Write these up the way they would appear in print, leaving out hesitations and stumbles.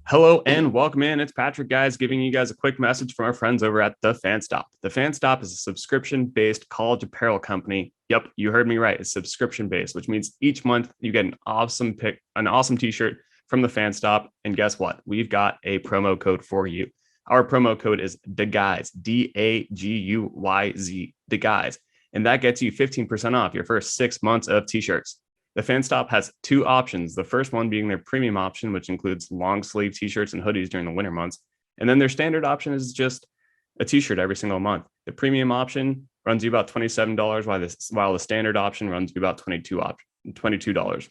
Hello and welcome in. It's Patrick, guys, giving you guys a quick message from our friends over at The Fan Stop. The Fan Stop is a subscription-based college apparel company. Yep, you heard me right. It's subscription-based, which means each month you get an awesome t-shirt from The Fan Stop. And guess what? We've got a promo code for you. Our promo code is DAGUYZ, DAGUYZ, DAGUYZ. And that gets you 15% off your first 6 months of t-shirts. The Fan Stop has two options. The first one being their premium option, which includes long sleeve t-shirts and hoodies during the winter months. And then their standard option is just a t-shirt every single month. The premium option runs you about $27, while the standard option runs you about $22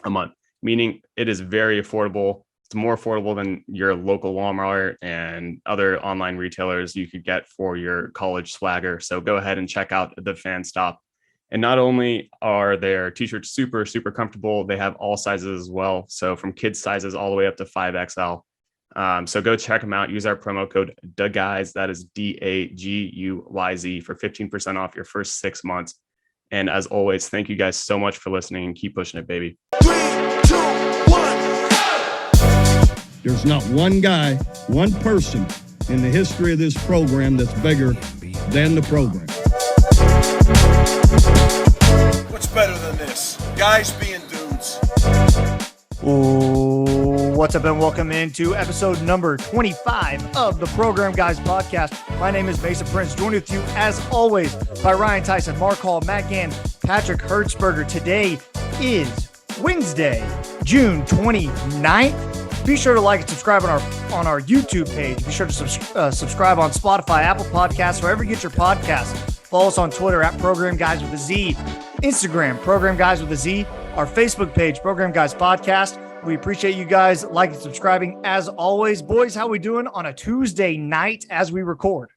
a month, meaning it is very affordable. It's more affordable than your local Walmart and other online retailers you could get for your college swagger. So go ahead and check out The Fan Stop. And not only are their t-shirts super, super comfortable, they have all sizes as well. So from kids sizes all the way up to 5XL. So go check them out. Use our promo code DAGUYZ. That is DAGUYZ for 15% off your first 6 months. And as always, thank you guys so much for listening and keep pushing it, baby. 3, 2, 1. There's not one guy, one person in the history of this program that's bigger than the program. What's better than this? Guys being dudes. What's up and welcome into episode number 25 of the Program Guys podcast. My name is Mason Prince, joined with you as always by Ryan Tyson, Mark Hall, Matt Gann, Patrick Hertzberger. Today is Wednesday, June 29th. Be sure to like and subscribe on our YouTube page. Be sure to subscribe on Spotify, Apple Podcasts, wherever you get your podcasts. Follow us on Twitter at Program Guys with a Z, Instagram, Program Guys with a Z, our Facebook page, Program Guys Podcast. We appreciate you guys liking and subscribing as always. Boys, how we doing on a Tuesday night as we record?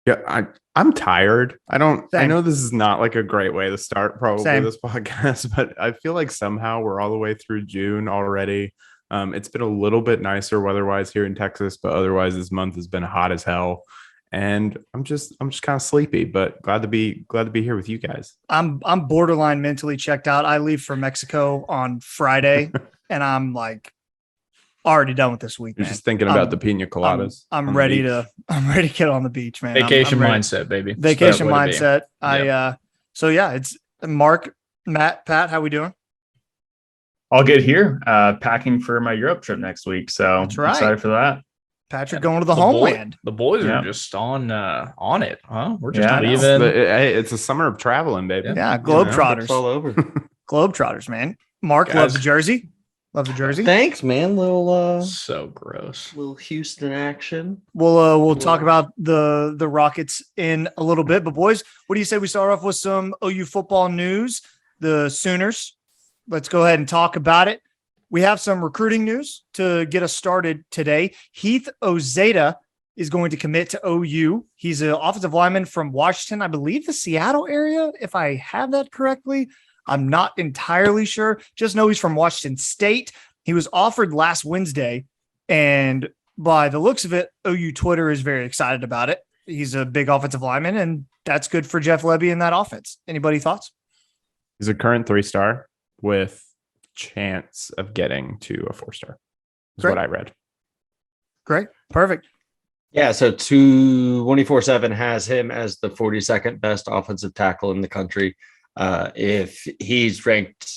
Yeah, I'm tired. Same. I know this is not like a great way to start probably Same. this podcast, but I feel like somehow we're all the way through June already. It's been a little bit nicer weather-wise here in Texas, but otherwise this month has been hot as hell. And I'm just kind of sleepy, but glad to be here with you guys. I'm borderline mentally checked out. I leave for Mexico on Friday, and I'm like already done with this week. You're Man. just thinking about the pina coladas. I'm ready to get on the beach, man. Vacation I'm ready. mindset, baby. Vacation mindset. Yep. So yeah, it's Mark, Matt, Pat. How we doing? I'll get here. Packing for my Europe trip next week, so That's right. excited for that. Patrick going to the homeland. The boys Yeah. are just on it, huh? We're just Yeah, leaving. Hey, it's a summer of traveling, baby. Yeah, Globetrotters. It's all over. Globetrotters, man. Mark, Guys. love the jersey. Love the jersey. Thanks, man. So gross. Little Houston action. We'll talk about the Rockets in a little bit. But boys, what do you say we start off with some OU football news? The Sooners. Let's go ahead and talk about it. We have some recruiting news to get us started today. Heath Ozeta is going to commit to OU. He's an offensive lineman from Washington, I believe the Seattle area, if I have that correctly. I'm not entirely sure. Just know he's from Washington State. He was offered last Wednesday, and by the looks of it, OU Twitter is very excited about it. He's a big offensive lineman, and that's good for Jeff Lebby in that offense. Anybody thoughts? He's a current 3-star with chance of getting to a 4-star. Is Great. what I read. Great. Perfect. Yeah, so 224/7 has him as the 42nd best offensive tackle in the country. If he's ranked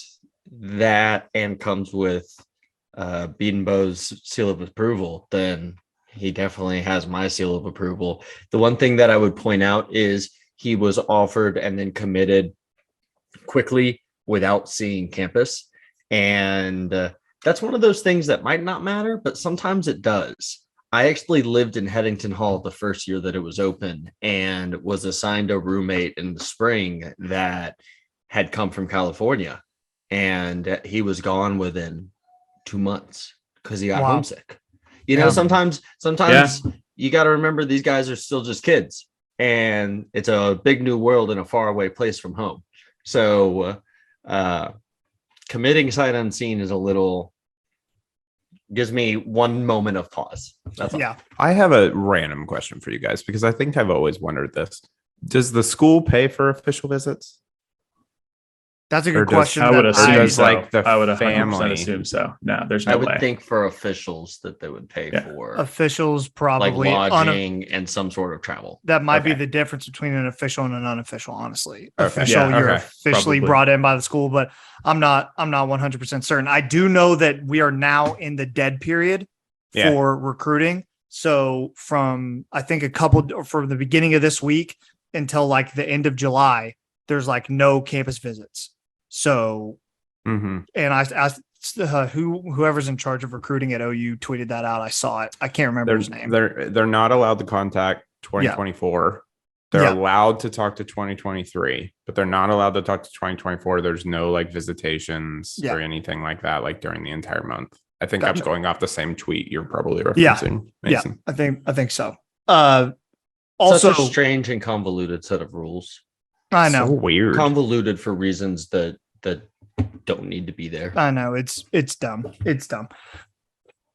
that and comes with Bedenbaugh's seal of approval, then he definitely has my seal of approval. The one thing that I would point out is he was offered and then committed quickly without seeing campus. And that's one of those things that might not matter, but sometimes it does. I actually lived in Headington Hall the first year that it was open and was assigned a roommate in the spring that had come from California. And he was gone within 2 months because he got homesick. You know, sometimes you got to remember these guys are still just kids. And it's a big new world in a faraway place from home. So committing sight unseen is a little, gives me one moment of pause. That's all. Yeah. I have a random question for you guys because I think I've always wondered this. Does the school pay for official visits? That's a Or good does- question. I would that assume does, so. like, the I would 100% family- assume so. No, there's I no would way. think for officials that they would pay Yeah. for officials like probably lodging and some sort of travel. that might be Okay. the difference between an official and an unofficial, honestly. Okay. Official, Yeah, you're okay. officially Probably. brought in by the school, but I'm not 100% certain. I do know that we are now in the dead period Yeah. for recruiting. So from I think from the beginning of this week until like the end of July, there's like no campus visits. So, Mhm. and I asked whoever's in charge of recruiting at OU tweeted that out. I saw it. I can't remember his name. They're not allowed to contact 2024. They're Yeah. allowed to talk to 2023, but they're not allowed to talk to 2024. There's no like visitations Yeah. or anything like that, like during the entire month. I think Gotcha. I'm going off the same tweet you're probably Yeah. referencing, Yeah, Mason. I think so. Also, Such a strange and convoluted set of rules. I know. So weird. Convoluted for reasons that don't need to be there. I know it's dumb. It's dumb.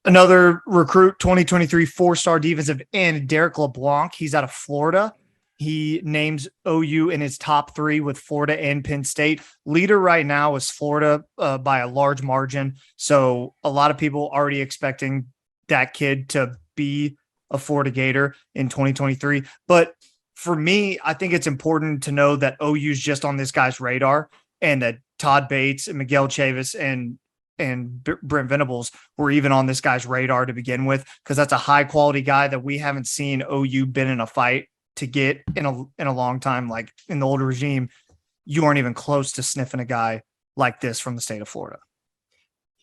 Another recruit, 2023 4-star defensive end, Derek LeBlanc. He's out of Florida. He names OU in his top 3 with Florida and Penn State. Leader right now is Florida by a large margin. So a lot of people already expecting that kid to be a Florida Gator in 2023. But for me, I think it's important to know that OU's just on this guy's radar, and that Todd Bates and Miguel Chavis and Brent Venables were even on this guy's radar to begin with, because that's a high quality guy that we haven't seen OU been in a fight to get in a long time. Like in the older regime, you aren't even close to sniffing a guy like this from the state of Florida.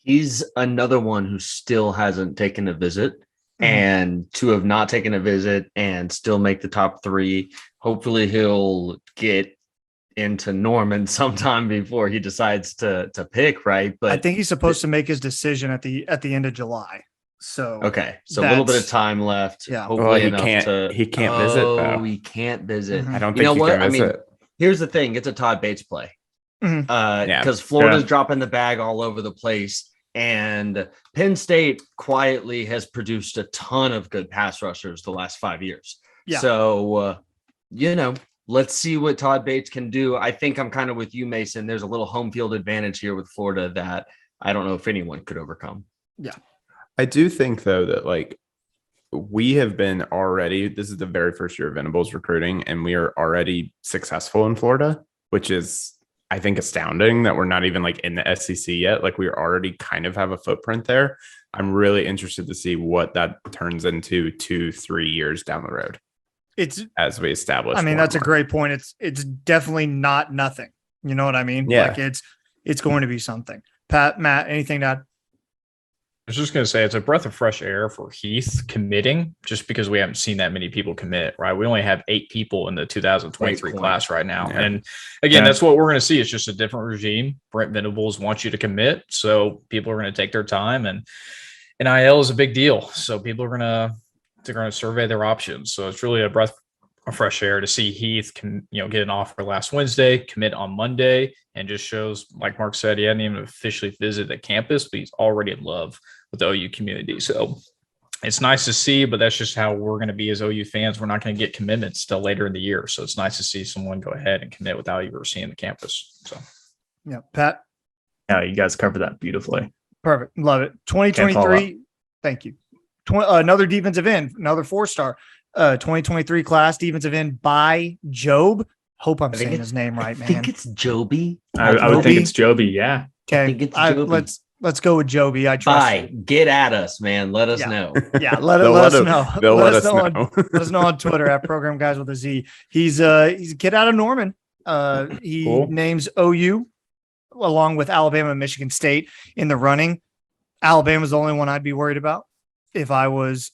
He's another one who still hasn't taken a visit. Mhm. And to have not taken a visit and still make the top 3, hopefully he'll get into Norman sometime before he decides to pick, right? But I think he's supposed to make his decision at the end of July. So okay, so a little bit of that's- time left. Yeah. Hopefully Well, he enough can't- to he can't visit, though. He can't visit. Mhm. I don't You think know he what? can I mean, visit. here's the thing: it's a Todd Bates play. Mhm. Yeah. Because Florida's Yeah. dropping the bag all over the place, and Penn State quietly has produced a ton of good pass rushers the last 5 years. Yeah. So, let's see what Todd Bates can do. I think I'm kind of with you, Mason. There's a little home field advantage here with Florida that I don't know if anyone could overcome. I do think though that like we have been already, this is the very first year of Venables recruiting, and we are already successful in Florida, which is, I think, astounding that we're not even like in the SEC yet. Like we already kind of have a footprint there. I'm really interested to see what that turns into 2-3 years down the road it's, as we establish. I mean, more that's a and more. great point. It's definitely not nothing. You know what I mean? Yeah. Like it's going to be something. Pat, Matt, anything to add? I was just going to say it's a breath of fresh air for Heath committing, just because we haven't seen that many people commit, right? We only have 8 people in the 2023 Great point. class right now. Yeah. And again, Yeah. that's what we're going to see. It's just a different regime. Brent Venables wants you to commit. So people are going to take their time, and NIL is a big deal. So people are they're going to survey their options. So it's really a breath of fresh air to see Heath get an offer last Wednesday, commit on Monday, and just shows, like Mark said, he hadn't even officially visited the campus, but he's already in love with the OU community. So it's nice to see, but that's just how we're going to be as OU fans. We're not going to get commitments till later in the year. So it's nice to see someone go ahead and commit without you ever seeing the campus. So Yeah, Pat. Yeah, you guys covered that beautifully. Perfect. Love it. follow 2023. Thank you. Another defensive end, another 4-star. 2023 class defensive end by Job. Hope I'm saying his name right, I man. think it's Joby. I would think Joby? it's Joby. Yeah. Okay, think it's Joby. let's go with Joby. I trust. Bye. Get at us, man. Let us Yeah. know. Yeah, let They'll us let know. They'll let us on, know. let us know on Twitter at Program Guys with a Z. He's a kid out of Norman. He Cool. names OU along with Alabama and Michigan State in the running. Alabama's the only one I'd be worried about if I was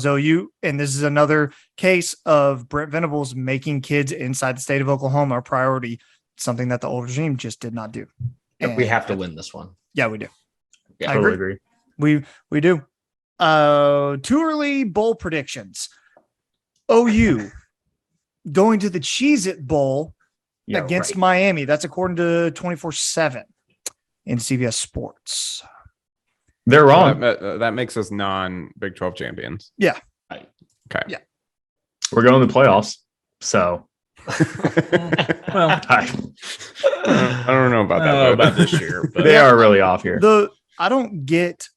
OU. And this is another case of Brent Venables making kids inside the state of Oklahoma a priority, something that the old regime just did not do. We And have to win this one. Yeah, we do. Yeah, I Totally agree. agree. We do. Too early bowl predictions. OU going to the Cheez-It Bowl Yeah, against right. Miami. That's according to 24/7 in CBS Sports. They're wrong. That makes us non-Big 12 champions. We're going to the playoffs. So Well, I don't know about that. though. about this year, but They are really off here. I don't get.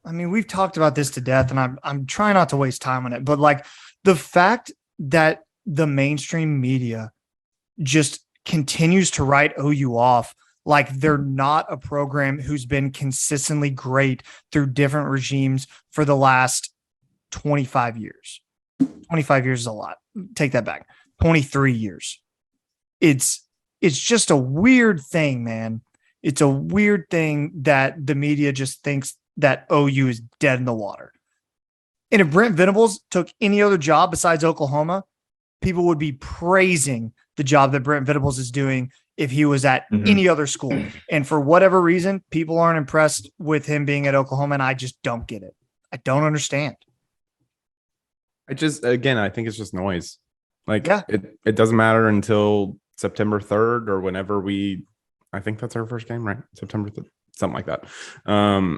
I mean, we've talked about this to death, and I'm trying not to waste time on it. But like the fact that the mainstream media just continues to write OU off like they're not a program who's been consistently great through different regimes for the last 25 years. 25 years is a lot. Take that back. 23 years. It's just a weird thing, man. It's a weird thing that the media just thinks that OU is dead in the water. And if Brent Venables took any other job besides Oklahoma, people would be praising the job that Brent Venables is doing if he was at any other school. And for whatever reason, people aren't impressed with him being at Oklahoma, and I just don't get it. I don't understand. I think it's just noise. Like, Yeah. it doesn't matter until September 3rd or whenever I think that's our first game, right? September 3rd, something like that.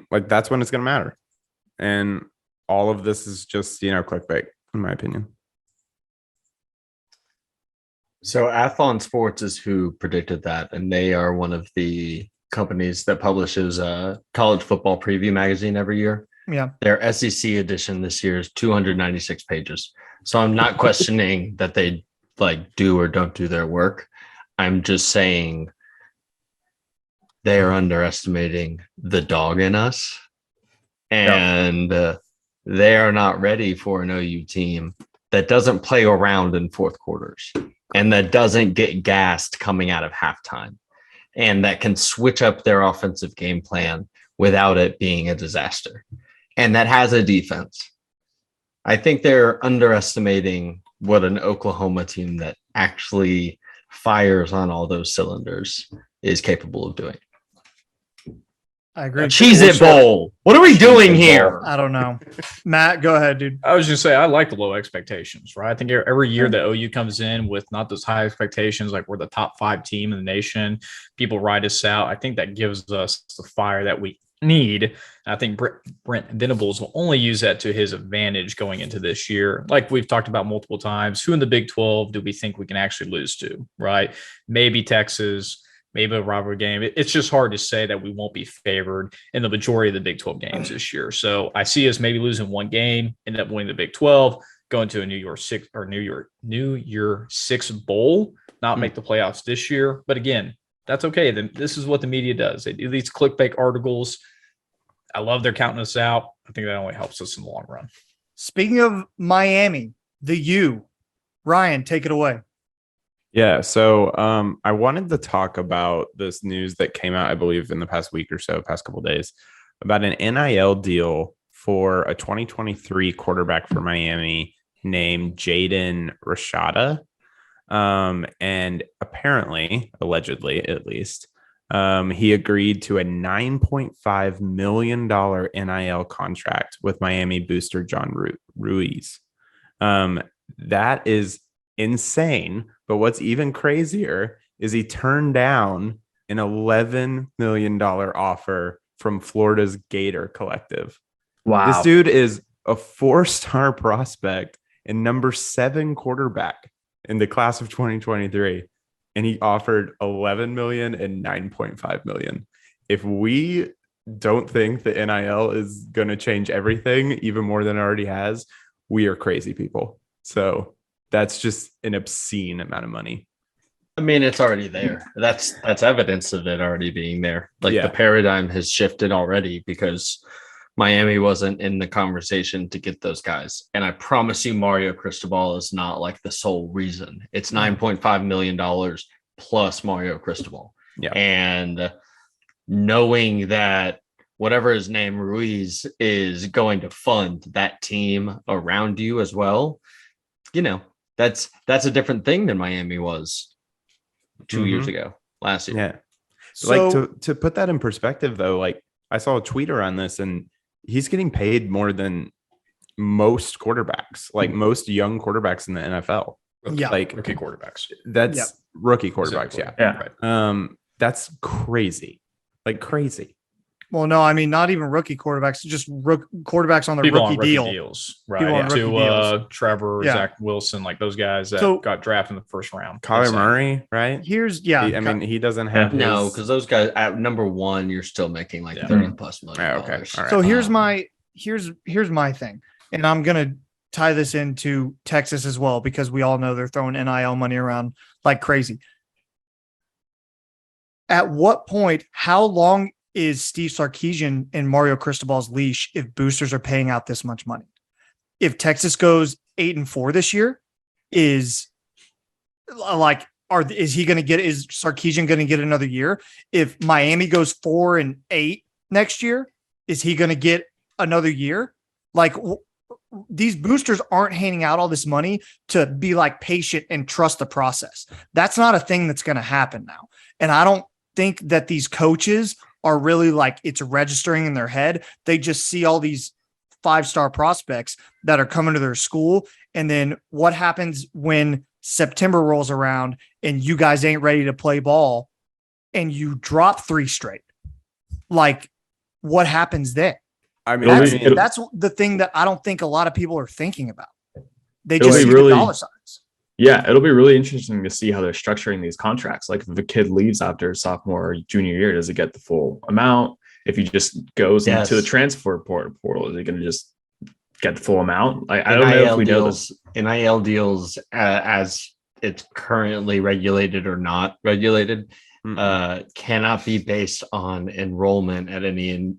Like, that's when it's going to matter. And all of this is just, clickbait, in my opinion. So Athlon Sports is who predicted that, and they are one of the companies that publishes a college football preview magazine every year. Yeah. Their SEC edition this year is 296 pages. So I'm not questioning that they do or don't do their work. I'm just saying they are underestimating the dog in us, and they are not ready for an OU team that doesn't play around in fourth quarters and that doesn't get gassed coming out of halftime and that can switch up their offensive game plan without it being a disaster. And that has a defense. I think they're underestimating what an Oklahoma team that actually fires on all those cylinders is capable of doing. I agree. Cheez-It Bowl. What are we doing here? I don't know. Matt, go ahead, dude. I was just say I like the low expectations, right? I think every year that OU comes in with not those high expectations, like we're the top 5 team in the nation, people ride us out. I think that gives us the fire that we need. And I think Brent Venables will only use that to his advantage going into this year. Like we've talked about multiple times, who in the Big 12 do we think we can actually lose to, right? Maybe Texas, maybe a rivalry game. It's just hard to say that we won't be favored in the majority of the Big 12 games this year. So I see us maybe losing one game, end up winning the Big 12, going to a New Year Six bowl, not make the playoffs this year. But again, that's okay. Then this is what the media does. They do these clickbait articles. I love they're counting us out. I think that only helps us in the long run. Speaking of Miami, the U, Ryan, take it away. Yeah, so I wanted to talk about this news that came out, I believe, in the past week or so, past couple of days, about an NIL deal for a 2023 quarterback for Miami named Jaden Rashada. And apparently, allegedly at least, he agreed to a $9.5 million NIL contract with Miami booster John Ruiz. That is insane. But what's even crazier is he turned down an $11 million offer from Florida's Gator Collective. Wow. This dude is a 4-star prospect and number 7 quarterback in the class of 2023. And he offered $11 million and $9.5 million. If we don't think the NIL is going to change everything, even more than it already has, we are crazy people. So that's just an obscene amount of money. I mean, it's already there. That's evidence of it already being there. The paradigm has shifted already because Miami wasn't in the conversation to get those guys. And I promise you, Mario Cristobal is not the sole reason. It's $9.5 million plus Mario Cristobal. Yeah. And knowing that whatever his name, Ruiz, is going to fund that team around you as well, that's a different thing than Miami was 2 years ago, last year. Yeah. So, to put that in perspective, though, I saw a tweet around this, and he's getting paid more than most quarterbacks, most young quarterbacks in the NFL. Yeah. Rookie quarterbacks. That's rookie quarterbacks. Yeah. Yeah. Right. That's crazy. Crazy. Well, no, I mean, not even rookie quarterbacks, just quarterbacks on their People rookie on rookie deal. deals, People right? on rookie To Trevor, Yeah. Zach Wilson, like those guys that So- got drafted in the first round. Kyler Insane. Murray, right? I mean, he doesn't have No, his. because those guys at number one, you're still making like Yeah. 30 plus million Oh, okay. dollars. All right. So Um, here's my thing, and I'm gonna tie this into Texas as well because we all know they're throwing NIL money around like crazy. At what point, how long is Steve Sarkisian and Mario Cristobal's leash if boosters are paying out this much money? If Texas goes 8-4 this year, is Sarkisian going to get another year? If Miami goes 4-8 next year, is he going to get another year? Like these boosters aren't handing out all this money to be like patient and trust the process. That's not a thing that's going to happen now. And I don't think that these coaches are really like it's registering in their head. They just see all these 5-star prospects that are coming to their school. And then what happens when September rolls around and you guys ain't ready to play ball and you drop 3 straight? Like, what happens then? I mean, That's the thing that I don't think a lot of people are thinking about. They It'll just be see really- the dollar signs. Yeah, it'll be really interesting to see how they're structuring these contracts. Like if a kid leaves after sophomore or junior year, does it get the full amount? If he just goes Yes. into the transfer portal, is he going to just get the full amount? I don't know if we know this. NIL deals, as it's currently regulated or not regulated, cannot be based on enrollment at any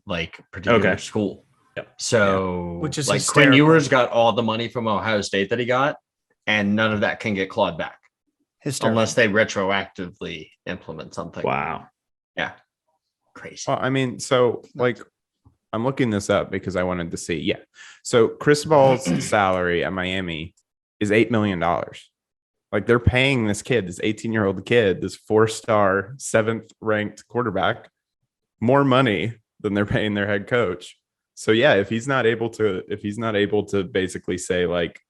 particular Okay. school. Yep. So, Which is like Quinn hysterical. Ewers got all the money from Ohio State that he got, and none of that can get clawed back Hysterical. unless they retroactively implement something. Wow. Yeah, crazy. Well, I mean, so like I'm looking this up because I wanted to see. Yeah. So Cristobal's salary at Miami is $8 million. Like they're paying this kid, this 18-year-old kid, this 4-star, 7th ranked quarterback, more money than they're paying their head coach. So yeah, if he's not able to basically say like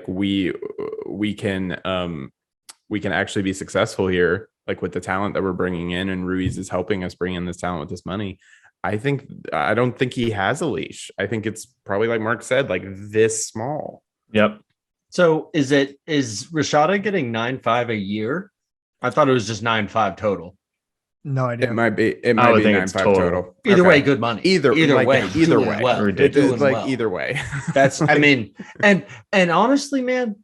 we can actually be successful here, like with the talent that we're bringing in, and Ruiz is helping us bring in this talent with this money. I don't think he has a leash. I think it's probably like Mark said, like this small. Yep. So is Rashada getting 9.5 a year? I thought it was just 9.5 total. No idea. It might be would 9.5 think it's total. Either Okay. way, good money. Either way, either doing way. well. Ridiculous. Doing It's like well. either way. That's I mean, and honestly, man,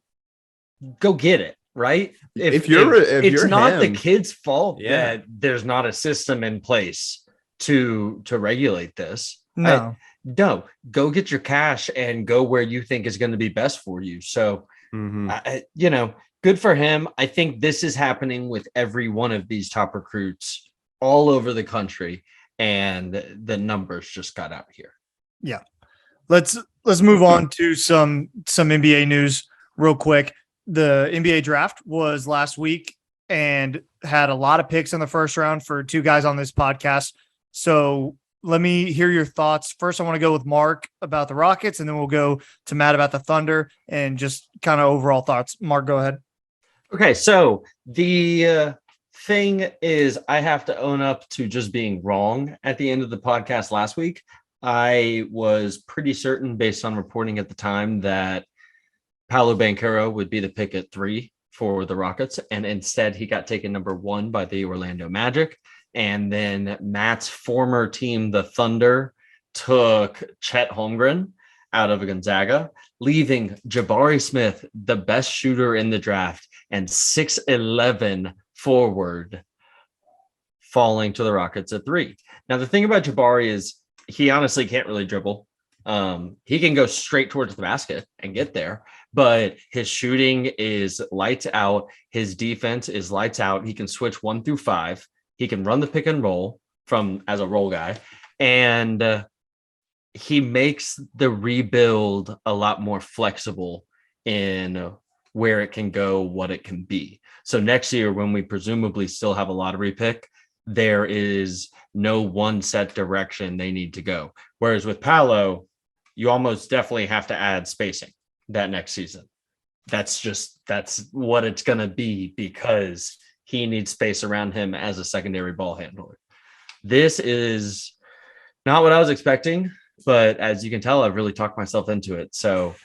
go get it, right? If it's you're not him, the kid's fault Yeah. that there's not a system in place to regulate this. No. No, go get your cash and go where you think is going to be best for you. So, good for him. I think this is happening with every one of these top recruits all over the country, and the numbers just got out here. Yeah. Let's move on to some NBA news real quick. The NBA draft was last week and had a lot of picks in the first round for 2 guys on this podcast. So let me hear your thoughts. First, I want to go with Mark about the Rockets, and then we'll go to Matt about the Thunder and just kind of overall thoughts. Mark, go ahead. Okay, so the thing is, I have to own up to just being wrong at the end of the podcast last week. I was pretty certain, based on reporting at the time, that Paolo Banchero would be the pick at 3 for the Rockets, and instead he got taken number 1 by the Orlando Magic. And then Matt's former team, the Thunder, took Chet Holmgren out of Gonzaga, leaving Jabari Smith, the best shooter in the draft, and 6'11" forward, falling to the Rockets at 3. Now, the thing about Jabari is he honestly can't really dribble. He can go straight towards the basket and get there, but his shooting is lights out. His defense is lights out. He can switch 1 through 5. He can run the pick and roll as a role guy. And he makes the rebuild a lot more flexible in where it can go, what it can be. So next year, when we presumably still have a lottery pick, there is no one set direction they need to go. Whereas with Paolo, you almost definitely have to add spacing that next season. That's what it's going to be, because he needs space around him as a secondary ball handler. This is Not what I was expecting, but as you can tell, I've really talked myself into it. So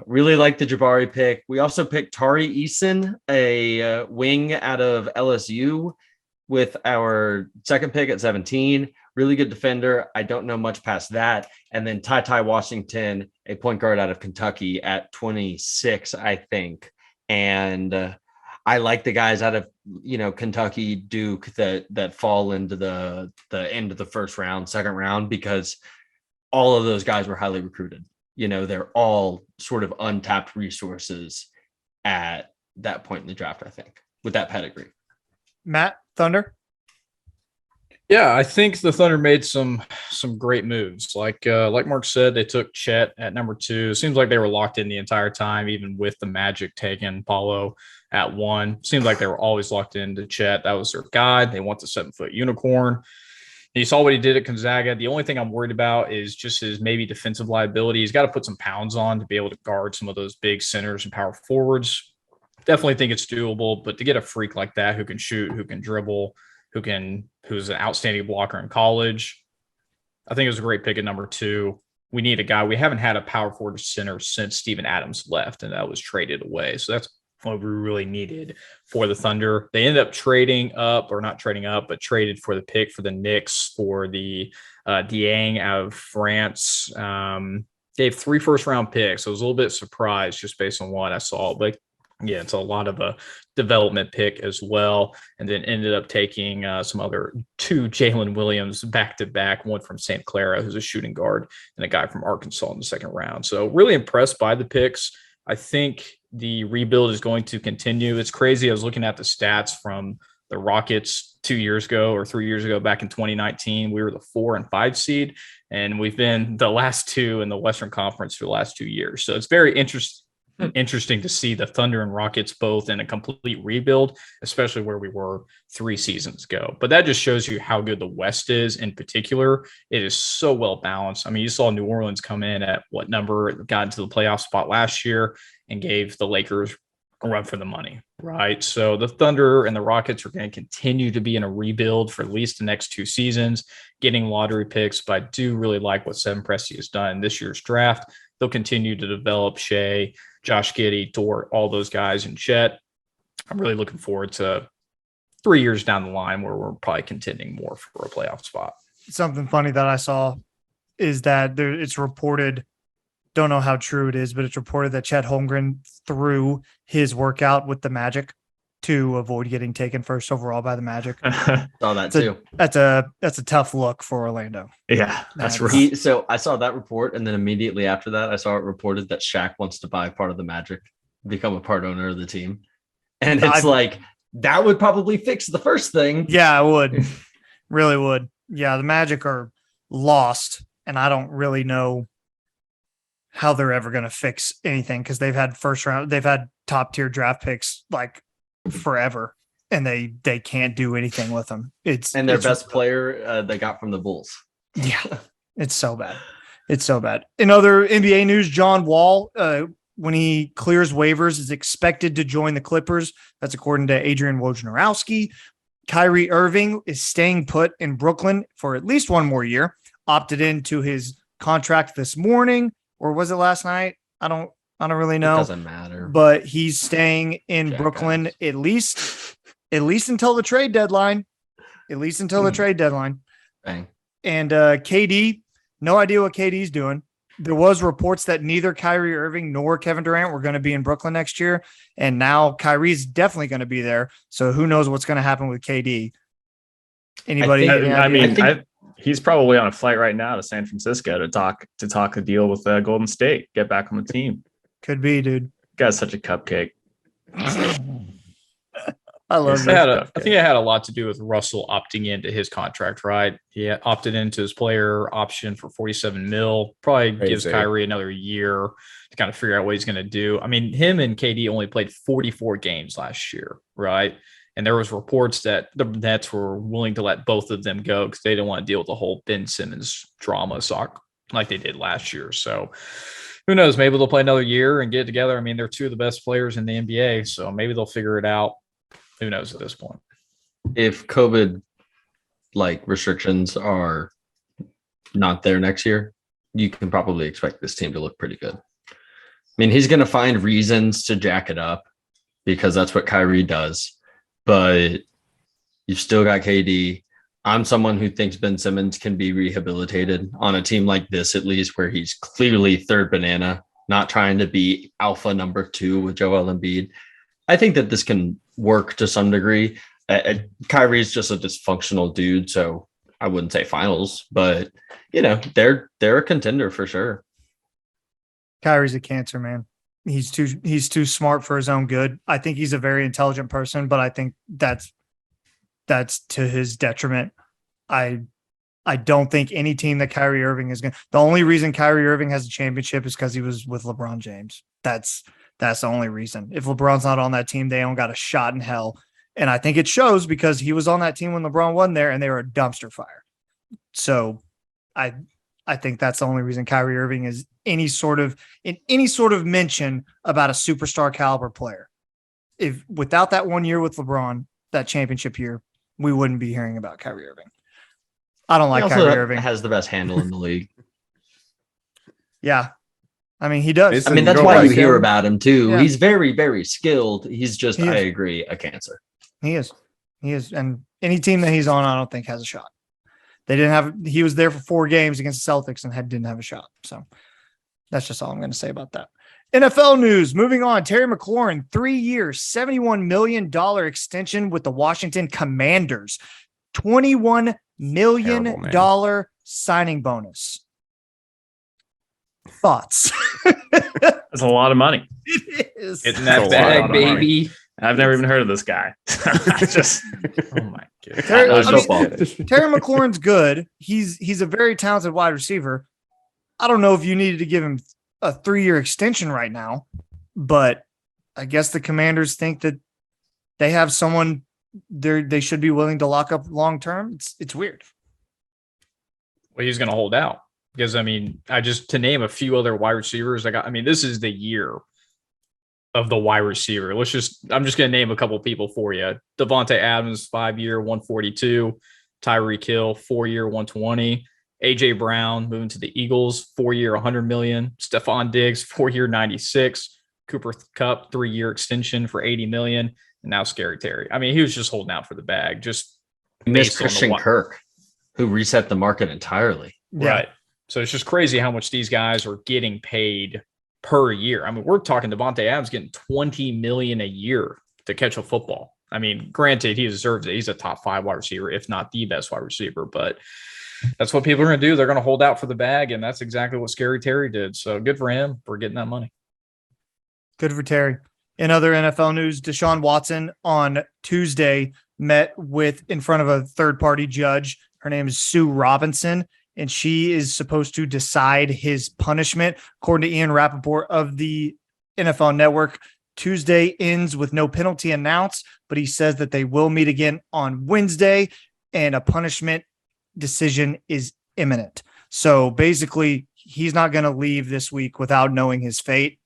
really like the Jabari pick. We also picked Tari Eason, a wing out of LSU, with our second pick at 17. Really good defender. I don't know much past that. And then Ty Washington, a point guard out of Kentucky at 26, I think. And I like the guys out of, Kentucky, Duke that fall into the end of the first round, second round, because all of those guys were highly recruited. They're all sort of untapped resources at that point in the draft, I think, with that pedigree. Matt, Thunder? Yeah, I think the Thunder made some great moves. Like Mark said, they took Chet at number 2. Seems like they were locked in the entire time, even with the Magic taking Paulo at 1. Seems like they were always locked into Chet. That was their guy. They want the 7-foot unicorn. And you saw what he did at Gonzaga. The only thing I'm worried about is just his maybe defensive liability. He's got to put some pounds on to be able to guard some of those big centers and power forwards. Definitely think it's doable, but to get a freak like that who can shoot, who can dribble, who's an outstanding blocker in college, I think it was a great pick at number 2. We need a guy. We haven't had a power forward center since Steven Adams left, and that was traded away. So that's what we really needed for the Thunder. They ended up traded for the pick for the Knicks for the Dieng out of France. Gave 3 first-round picks. So I was a little bit surprised just based on what I saw. But yeah, it's a lot of a development pick as well. And then ended up taking some other 2 Jalen Williams back-to-back, one from St. Clara, who's a shooting guard, and a guy from Arkansas in the second round. So really impressed by the picks. I think the rebuild is going to continue. It's crazy. I was looking at the stats from the Rockets 2 years ago or 3 years ago, back in 2019. We were the 4 and 5 seed, and we've been the last 2 in the Western Conference for the last 2 years. So it's very interesting to see the Thunder and Rockets both in a complete rebuild, especially where we were 3 seasons ago. But that just shows you how good the West is in particular. It is so well balanced. I mean, you saw New Orleans come in at what number, got into the playoff spot last year and gave the Lakers a run for the money, right? So the Thunder and the Rockets are going to continue to be in a rebuild for at least the next 2 seasons, getting lottery picks. But I do really like what Seven Presti has done this year's draft. They'll continue to develop Shea, Josh Giddey, Dort, all those guys, and Chet. I'm really looking forward to 3 years down the line where we're probably contending more for a playoff spot. Something funny that I saw is that it's reported, don't know how true it is, but it's reported that Chet Holmgren threw his workout with the Magic to avoid getting taken first overall by the Magic. Saw that too. That's a tough look for Orlando. Yeah, that's right. So I saw that report, and then immediately after that, I saw it reported that Shaq wants to buy part of the Magic, become a part owner of the team. And it's like, that would probably fix the first thing. Yeah, it would. Really would. Yeah, the Magic are lost, and I don't really know how they're ever going to fix anything because they've had top tier draft picks like forever, and they can't do anything with them. And their best player they got from the Bulls. Yeah, it's so bad. It's so bad. In other NBA news, John Wall, when he clears waivers, is expected to join the Clippers. That's according to Adrian Wojnarowski. Kyrie Irving is staying put in Brooklyn for at least one more year. Opted into his contract this morning, or was it last night? I don't really know. It doesn't matter. But he's staying in Brooklyn at least until the trade deadline. At least until the trade deadline. Bang. And KD, no idea what KD's doing. There was reports that neither Kyrie Irving nor Kevin Durant were going to be in Brooklyn next year. And now Kyrie's definitely going to be there. So who knows what's going to happen with KD? Anybody? He's probably on a flight right now to San Francisco to talk a deal with Golden State, get back on the team. Could be, dude. Guy's such a cupcake. I love it. I think it had a lot to do with Russell opting into his contract, right? He opted into his player option for $47 million. Probably gives Kyrie another year to kind of figure out what he's going to do. I mean, him and KD only played 44 games last year, right? And there was reports that the Nets were willing to let both of them go because they didn't want to deal with the whole Ben Simmons drama like they did last year. So who knows? Maybe they'll play another year and get it together. I mean, they're 2 of the best players in the NBA, so maybe they'll figure it out. Who knows at this point? If COVID restrictions are not there next year, you can probably expect this team to look pretty good. I mean, he's going to find reasons to jack it up because that's what Kyrie does. But you've still got KD. I'm someone who thinks Ben Simmons can be rehabilitated on a team like this, at least, where he's clearly third banana, not trying to be alpha number 2 with Joel Embiid. I think that this can work to some degree. Kyrie's just a dysfunctional dude, so I wouldn't say finals, but they're a contender for sure. Kyrie's a cancer, man. He's too smart for his own good. I think he's a very intelligent person, but I think that's to his detriment. I don't think any team that Kyrie Irving is going to. The only reason Kyrie Irving has a championship is because he was with LeBron James. That's the only reason. If LeBron's not on that team, they don't got a shot in hell. And I think it shows because he was on that team when LeBron wasn't there, and they were a dumpster fire. So I think that's the only reason Kyrie Irving is in any sort of mention about a superstar caliber player. If without that 1 year with LeBron, that championship year, we wouldn't be hearing about Kyrie Irving. I don't like Kyrie Irving. Has the best handle in the league. Yeah. I mean, he does. I mean, that's why you hear about him too. Yeah. He's very, very skilled. He's just, I agree, a cancer. He is. And any team that he's on, I don't think has a shot. He was there for 4 games against the Celtics and didn't have a shot. So that's just all I'm going to say about that. NFL news. Moving on. Terry McLaurin, 3 years, $71 million extension with the Washington Commanders. $21 million signing bonus. Thoughts? That's a lot of money. It is. Getting that bag, baby. I've never even heard of this guy. Just, oh my god. Terry McLaurin's good. He's a very talented wide receiver. I don't know if you needed to give him a 3-year extension right now, but I guess the Commanders think that they have someone they should be willing to lock up long term. It's weird. Well, he's going to hold out because to name a few other wide receivers, this is the year of the wide receiver. I'm just going to name a couple people for you. Devontae Adams, 5-year, 142. Tyreek Hill, 4-year, 120. AJ Brown moving to the Eagles, 4-year, 100 million. Stephon Diggs, 4-year, 96. Cooper Kupp, 3-year extension for 80 million. And now Scary Terry. He was just holding out for the bag. Just missed Christian Kirk, who reset the market entirely. Right. So it's just crazy how much these guys are getting paid per year. We're talking Devontae Adams getting $20 million a year to catch a football. Granted, he deserves it. He's a top 5 wide receiver, if not the best wide receiver, but that's what people are going to do. They're going to hold out for the bag, and that's exactly what Scary Terry did. So good for him for getting that money. Good for Terry. In other NFL news, Deshaun Watson on Tuesday met in front of a third-party judge. Her name is Sue Robinson, and she is supposed to decide his punishment. According to Ian Rappaport of the NFL Network, Tuesday ends with no penalty announced, but he says that they will meet again on Wednesday, and a punishment decision is imminent. So basically, he's not going to leave this week without knowing his fate.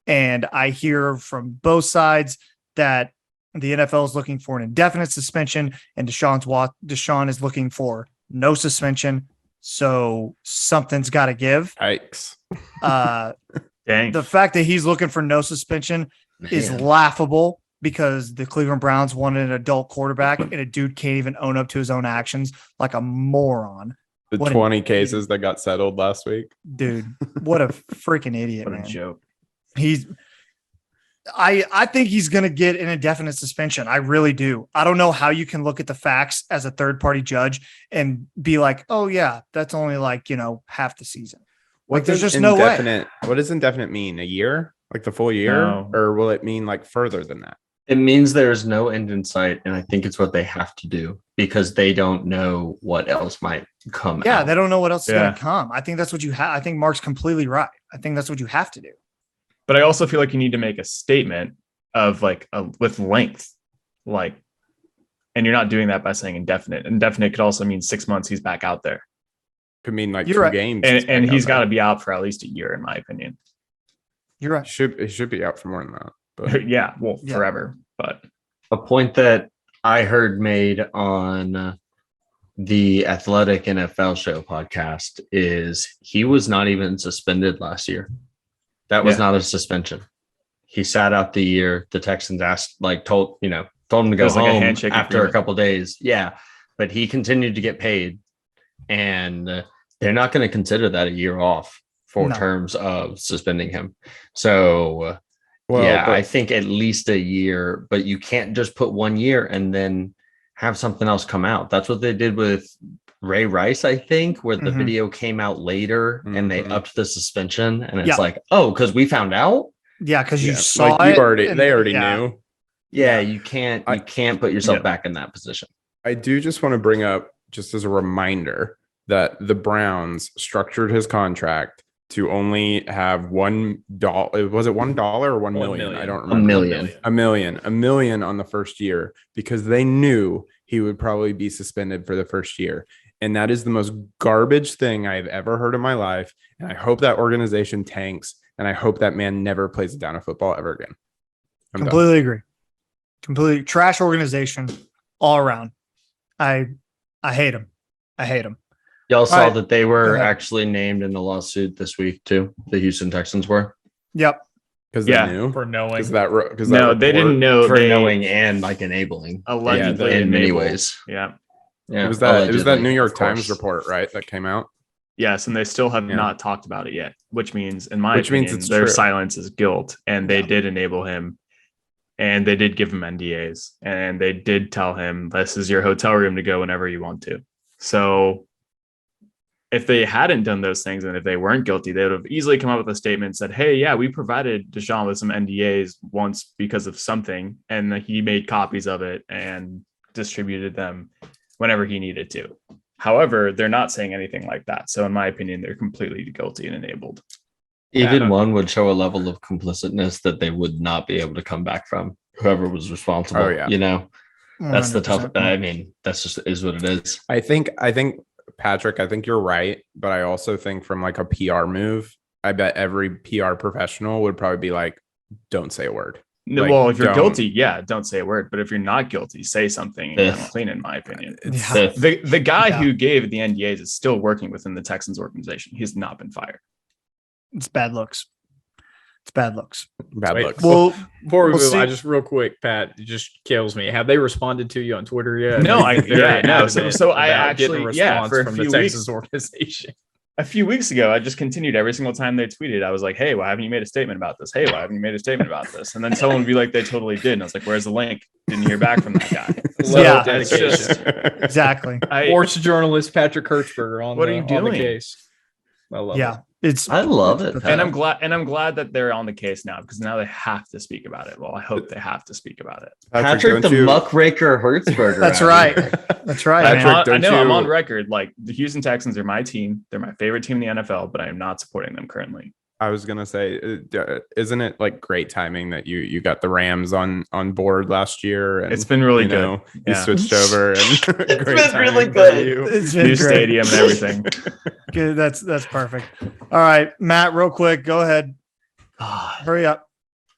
And I hear from both sides that the NFL is looking for an indefinite suspension, and Deshaun is looking for no suspension. So something's got to give. Yikes. Dang. The fact that he's looking for no suspension is laughable because the Cleveland Browns wanted an adult quarterback, and a dude can't even own up to his own actions like a moron. The 20 cases that got settled last week. Dude, what a freaking idiot, What man. a joke. I think he's going to get an indefinite suspension. I really do. I don't know how you can look at the facts as a third-party judge and be like, oh, yeah, that's only half the season. There's just no way. What does indefinite mean? A year? Like the full year? No. Or will it mean further than that? It means there is no end in sight, and I think it's what they have to do because they don't know what else might come out. They don't know what else is going to come. I think that's what you have. I think Mark's completely right. I think that's what you have to do. But I also feel like you need to make a statement of with length, and you're not doing that by saying indefinite. Indefinite could also mean 6 months. He's back out there. Could mean You're 2 right. games. And he's got to be out for at least a year, in my opinion. You're right. It should be out for more than that. But Yeah. Forever. But a point that I heard made on the Athletic NFL Show podcast is he was not even suspended last year. That was not a suspension. He sat out the year. The Texans told him to go home after a couple of days. Yeah, but he continued to get paid, and they're not going to consider that a year off for terms of suspending him. So, I think at least a year, but you can't just put 1 year and then have something else come out. That's what they did with Ray Rice, I think, where the video came out later and they upped the suspension. And it's because we found out. Yeah, because you saw it. They already knew. Yeah, you can't put yourself back in that position. I do just want to bring up, just as a reminder, that the Browns structured his contract to only have $1. Was it $1 or 1 million? I don't remember. A million on the first year, because they knew he would probably be suspended for the first year. And that is the most garbage thing I've ever heard in my life. And I hope that organization tanks. And I hope that man never plays a down of football ever again. Completely agree. Completely trash organization all around. I hate him. Y'all saw that they were actually named in the lawsuit this week too. The Houston Texans were. Yep. Because they knew for knowing. They didn't know for knowing and enabling. Allegedly, in many ways. Yeah. It was that New York Times report, right, that came out. Yes, and they still have not talked about it yet, which means, in my opinion, their silence is guilt, and they did enable him, and they did give him NDAs, and they did tell him, this is your hotel room to go whenever you want to. So if they hadn't done those things, and if they weren't guilty, they would have easily come up with a statement and said, hey, yeah, we provided Deshaun with some NDAs once because of something, and he made copies of it and distributed them whenever he needed to. However, they're not saying anything like that. So in my opinion, they're completely guilty and enabled. Even one would show a level of complicitness that they would not be able to come back from, whoever was responsible. Oh, yeah. That's 100%. The tough. I mean, that's just is what it is. I think Patrick, I think you're right. But I also think from like a PR move, I bet every PR professional would probably be like, don't say a word. No, well, if you're guilty, don't say a word. But if you're not guilty, say something and come clean, in my opinion. The guy who gave the NDAs is still working within the Texans organization. He's not been fired. It's bad looks. Bad looks. Well, before we move, I just real quick, Pat, it just kills me. Have they responded to you on Twitter yet? No, So I actually, for a from few the Texans organization. A few weeks ago, I just continued every single time they tweeted. I was like, hey, why haven't you made a statement about this? Hey, why haven't you made a statement about this? And then someone would be like, they totally did. And I was like, where's the link? Didn't hear back from that guy. It's just exactly. Sports journalist Patrick Hertzberger on the case. I love it. I love it. And I'm glad that they're on the case now, because now they have to speak about it. Well, I hope they have to speak about it. Patrick the muckraker Hertzberger. That's right. That's right. Patrick, I'm on record. Like, the Houston Texans are my team. They're my favorite team in the NFL, but I am not supporting them currently. I was gonna say, isn't it like great timing that you got the Rams on board last year? And, it's been really good. You switched over, and it's been really good. It's been new stadium and everything. Good. That's perfect. All right, Matt, real quick, go ahead. Hurry up.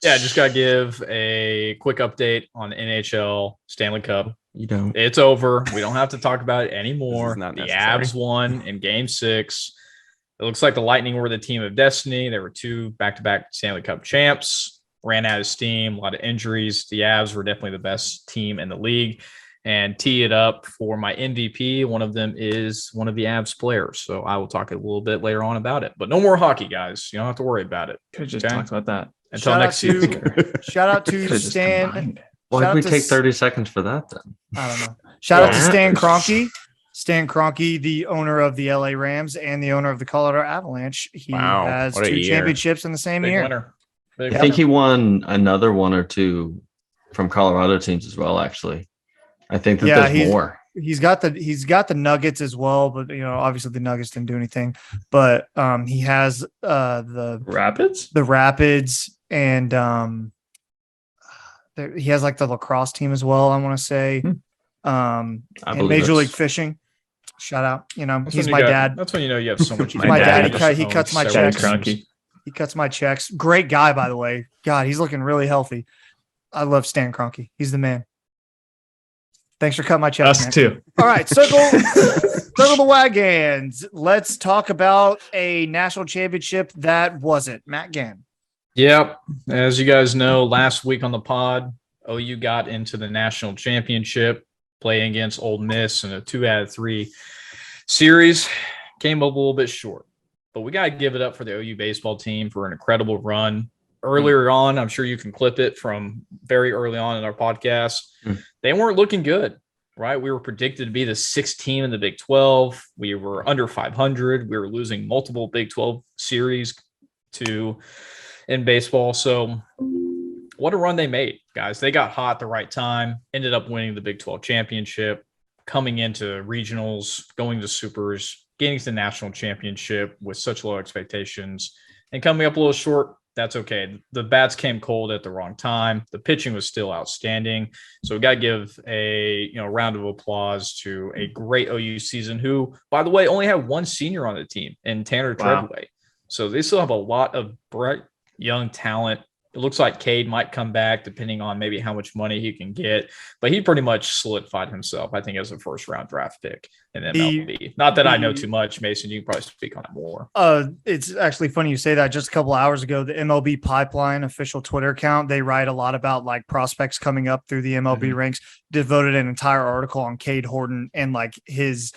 Yeah, just gotta give a quick update on NHL Stanley Cup. It's over. We don't have to talk about it anymore. The Avs won in Game 6. It looks like the Lightning were the team of destiny. There were 2 back-to-back Stanley Cup champs, ran out of steam, a lot of injuries. The Avs were definitely the best team in the league. And tee it up for my MVP. One of them is one of the Avs players. So I will talk a little bit later on about it. But no more hockey, guys. You don't have to worry about it. Could just talk about that. Until next season. Shout out to Stan. Why did we take 30 seconds for that then? I don't know. Shout out to Stan Kroenke. Stan Kroenke, the owner of the LA Rams and the owner of the Colorado Avalanche. He has 2 championships in the same year. Winner. I think he won another 1 or 2 from Colorado teams as well, actually. I think that there's more. He's got the Nuggets as well, but obviously the Nuggets didn't do anything. But he has the Rapids, and he has like the lacrosse team as well, I want to say. And Major League Fishing. Shout out. He's my dad. That's when you have so much. My dad. He cuts my checks. He cuts my checks. Great guy, by the way. God, he's looking really healthy. I love Stan Kroenke. He's the man. Thanks for cutting my check. Us man. too. All right, circle the wagons. Let's talk about a national championship that wasn't. Matt Gann. Yep. As you guys know, last week on the pod, OU got into the national championship, playing against Ole Miss in a 2-out-of-3 series. Came up a little bit short, but we got to give it up for the OU baseball team for an incredible run. Earlier on, I'm sure you can clip it from very early on in our podcast. They weren't looking good, right? We were predicted to be the sixth team in the Big 12. We were under 500. We were losing multiple Big 12 series in baseball. So what a run they made, guys. They got hot at the right time, ended up winning the Big 12 championship, coming into regionals, going to supers, getting to the national championship with such low expectations, and coming up a little short. That's okay. The bats came cold at the wrong time. The pitching was still outstanding. So we got to give a round of applause to a great OU season, who, by the way, only had one senior on the team in Tanner Treadway. So they still have a lot of bright young talent. It looks like Cade might come back depending on maybe how much money he can get, but he pretty much solidified himself, I think, as a first-round draft pick in MLB. Not that I know too much, Mason. You can probably speak on it more. It's actually funny you say that. Just a couple hours ago, the MLB Pipeline official Twitter account, they write a lot about like prospects coming up through the MLB ranks, devoted an entire article on Cade Horton and like his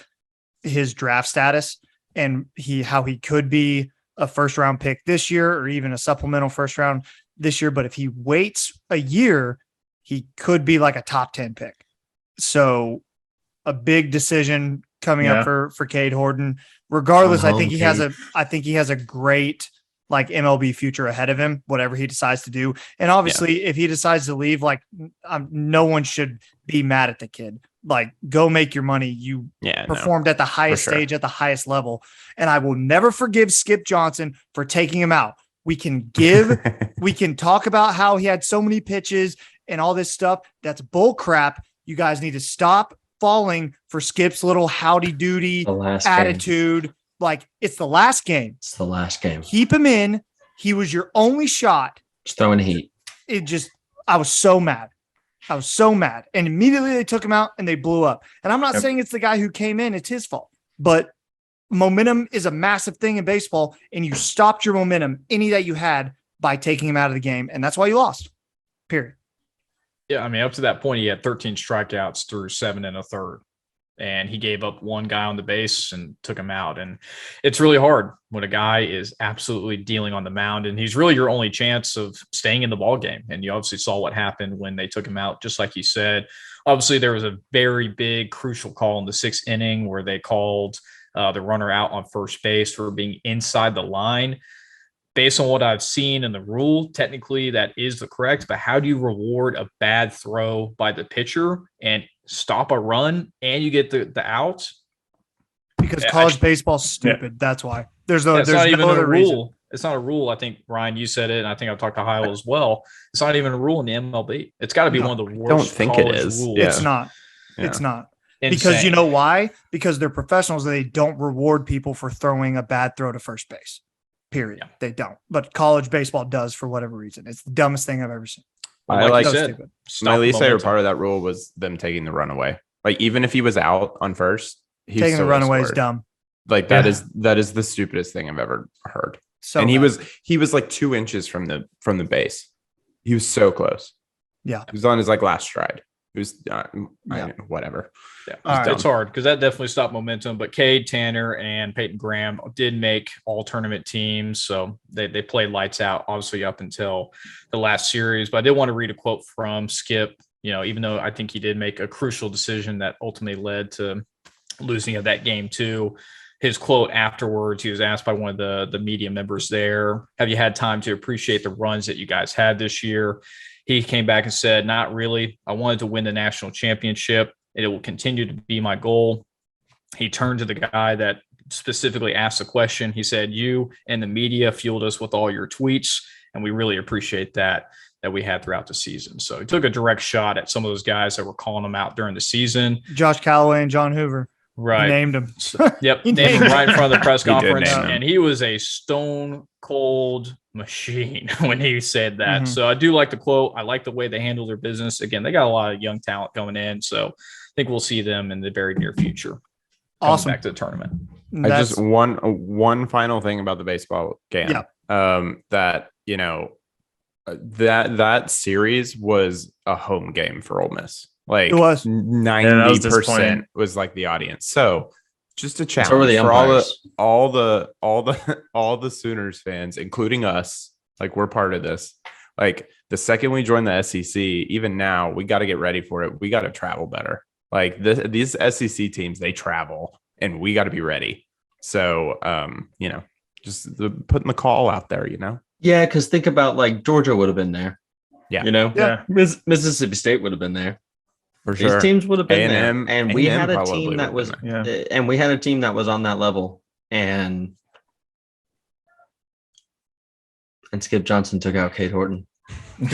draft status and how he could be a first-round pick this year or even a supplemental first round this year, but if he waits a year, he could be like a top 10 pick. So a big decision coming up for Cade Horton. Regardless, I think he has a great like MLB future ahead of him, whatever he decides to do. And obviously if he decides to leave, like no one should be mad at the kid. Like go make your money. You performed at the highest stage at the highest level. And I will never forgive Skip Johnson for taking him out. We can talk about how he had so many pitches and all this stuff. That's bull crap. You guys need to stop falling for Skip's little howdy doody attitude. Game. Like it's the last game. It's the last game. Keep him in. He was your only shot. Just throwing heat. I was so mad. And immediately they took him out and they blew up. And I'm not saying it's the guy who came in. It's his fault, but momentum is a massive thing in baseball, and you stopped your momentum, any that you had, by taking him out of the game, and that's why you lost. Period. Yeah, I mean, up to that point, he had 13 strikeouts through 7 1/3, and he gave up one guy on the base and took him out. And it's really hard when a guy is absolutely dealing on the mound, and he's really your only chance of staying in the ball game. And you obviously saw what happened when they took him out, just like you said. Obviously, there was a very big, crucial call in the 6th inning where they called the runner out on first base for being inside the line. Based on what I've seen in the rule, technically that is the correct, but how do you reward a bad throw by the pitcher and stop a run and you get the out? Because college baseball's stupid. That's why. There's not even a other rule. reason. It's not a rule. I think, Ryan, you said it, and I think I've talked to Heil as well. It's not even a rule in the MLB. It's got to be one of the worst. Don't think it is. Rules. It's not. Yeah. It's not. Insane. Because you know why? Because they're professionals and they don't reward people for throwing a bad throw to first base. Period. Yeah. They don't. But college baseball does for whatever reason. It's the dumbest thing I've ever seen. My least favorite part of that rule was them taking the runaway. Like even if he was out on first, taking the runaway is dumb. Like that is the stupidest thing I've ever heard. So and he was like 2 inches from the base. He was so close. Yeah. He was on his like last stride. It was whatever. Yeah, it's hard because that definitely stopped momentum. But Cade, Tanner, and Peyton Graham did make all tournament teams, so they played lights out, obviously up until the last series. But I did want to read a quote from Skip. Even though I think he did make a crucial decision that ultimately led to losing of that game too. His quote afterwards, he was asked by one of the media members there, "Have you had time to appreciate the runs that you guys had this year?" He came back and said, "Not really. I wanted to win the national championship, and it will continue to be my goal." He turned to the guy that specifically asked the question. He said, "You and the media fueled us with all your tweets, and we really appreciate that we had throughout the season." So he took a direct shot at some of those guys that were calling him out during the season. Josh Callaway and John Hoover. Right. He named him. Yep. Named him right in front of the press conference. And he was a stone cold machine when he said that. So I do like the quote. I like the way they handle their business. Again, they got a lot of young talent coming in. So think we'll see them in the very near future. Awesome. Back to the tournament. I just one final thing about the baseball game. Yeah. That that series was a home game for Ole Miss. Like It was. 90% was like the audience. So just a challenge So were the for umpires. all the Sooners fans, including us. Like, we're part of this. Like, the second we join the SEC, even now, we got to get ready for it. We got to travel better. Like, these SEC teams, they travel, and we got to be ready. So, just putting the call out there, Yeah, because think about like Georgia would have been there. Yeah. Yeah. Mississippi State would have been there. For sure. These teams would have been A&M, there. And we had a probably team that was would have been and we had a team that was on that level. And Skip Johnson took out Kate Horton. Yeah.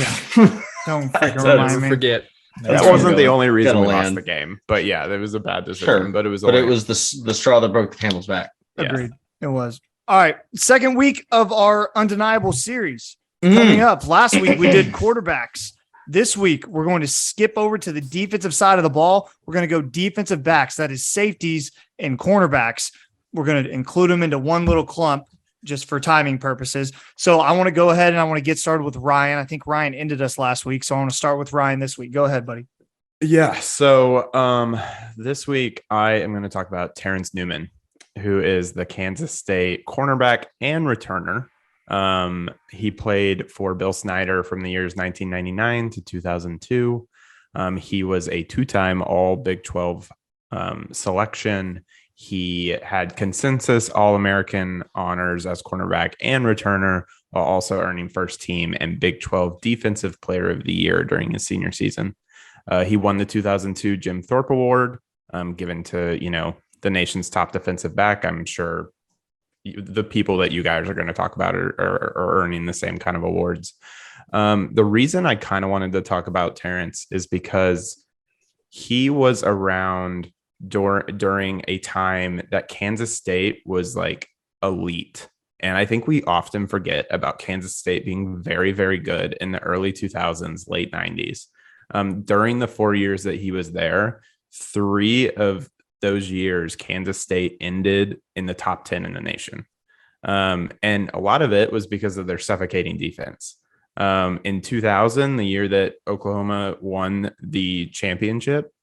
Don't freaking So remind never me. forget. That wasn't the only reason we Gotta lost land. the game. But yeah, that was a bad decision. Sure. But it was the straw that broke the camel's back. Yeah. Agreed. It was. All right. Second week of our undeniable series Mm-hmm. coming up. Last week we did quarterbacks. This week we're going to skip over to the defensive side of the ball. We're going to go defensive backs. That is safeties and cornerbacks. We're going to include them into one little clump just for timing purposes. So I want to go ahead and I want to get started with Ryan. I think Ryan ended us last week. So I want to start with Ryan this week. Go ahead, buddy. Yeah. So this week I am going to talk about Terrence Newman, who is the Kansas State cornerback and returner. He played for Bill Snyder from the years 1999 to 2002. He was a two-time All Big 12 selection. He had consensus All-American honors as cornerback and returner, while also earning first team and Big 12 Defensive Player of the Year during his senior season. He won the 2002 Jim Thorpe Award, given to, the nation's top defensive back. I'm sure the people that you guys are going to talk about are earning the same kind of awards. The reason I kind of wanted to talk about Terrence is because he was around during a time that Kansas State was like elite. And I think we often forget about Kansas State being very, very good in the early 2000s, late 90s. During the 4 years that he was there, 3 of those years, Kansas State ended in the top 10 in the nation. And a lot of it was because of their suffocating defense. In 2000, the year that Oklahoma won the championship,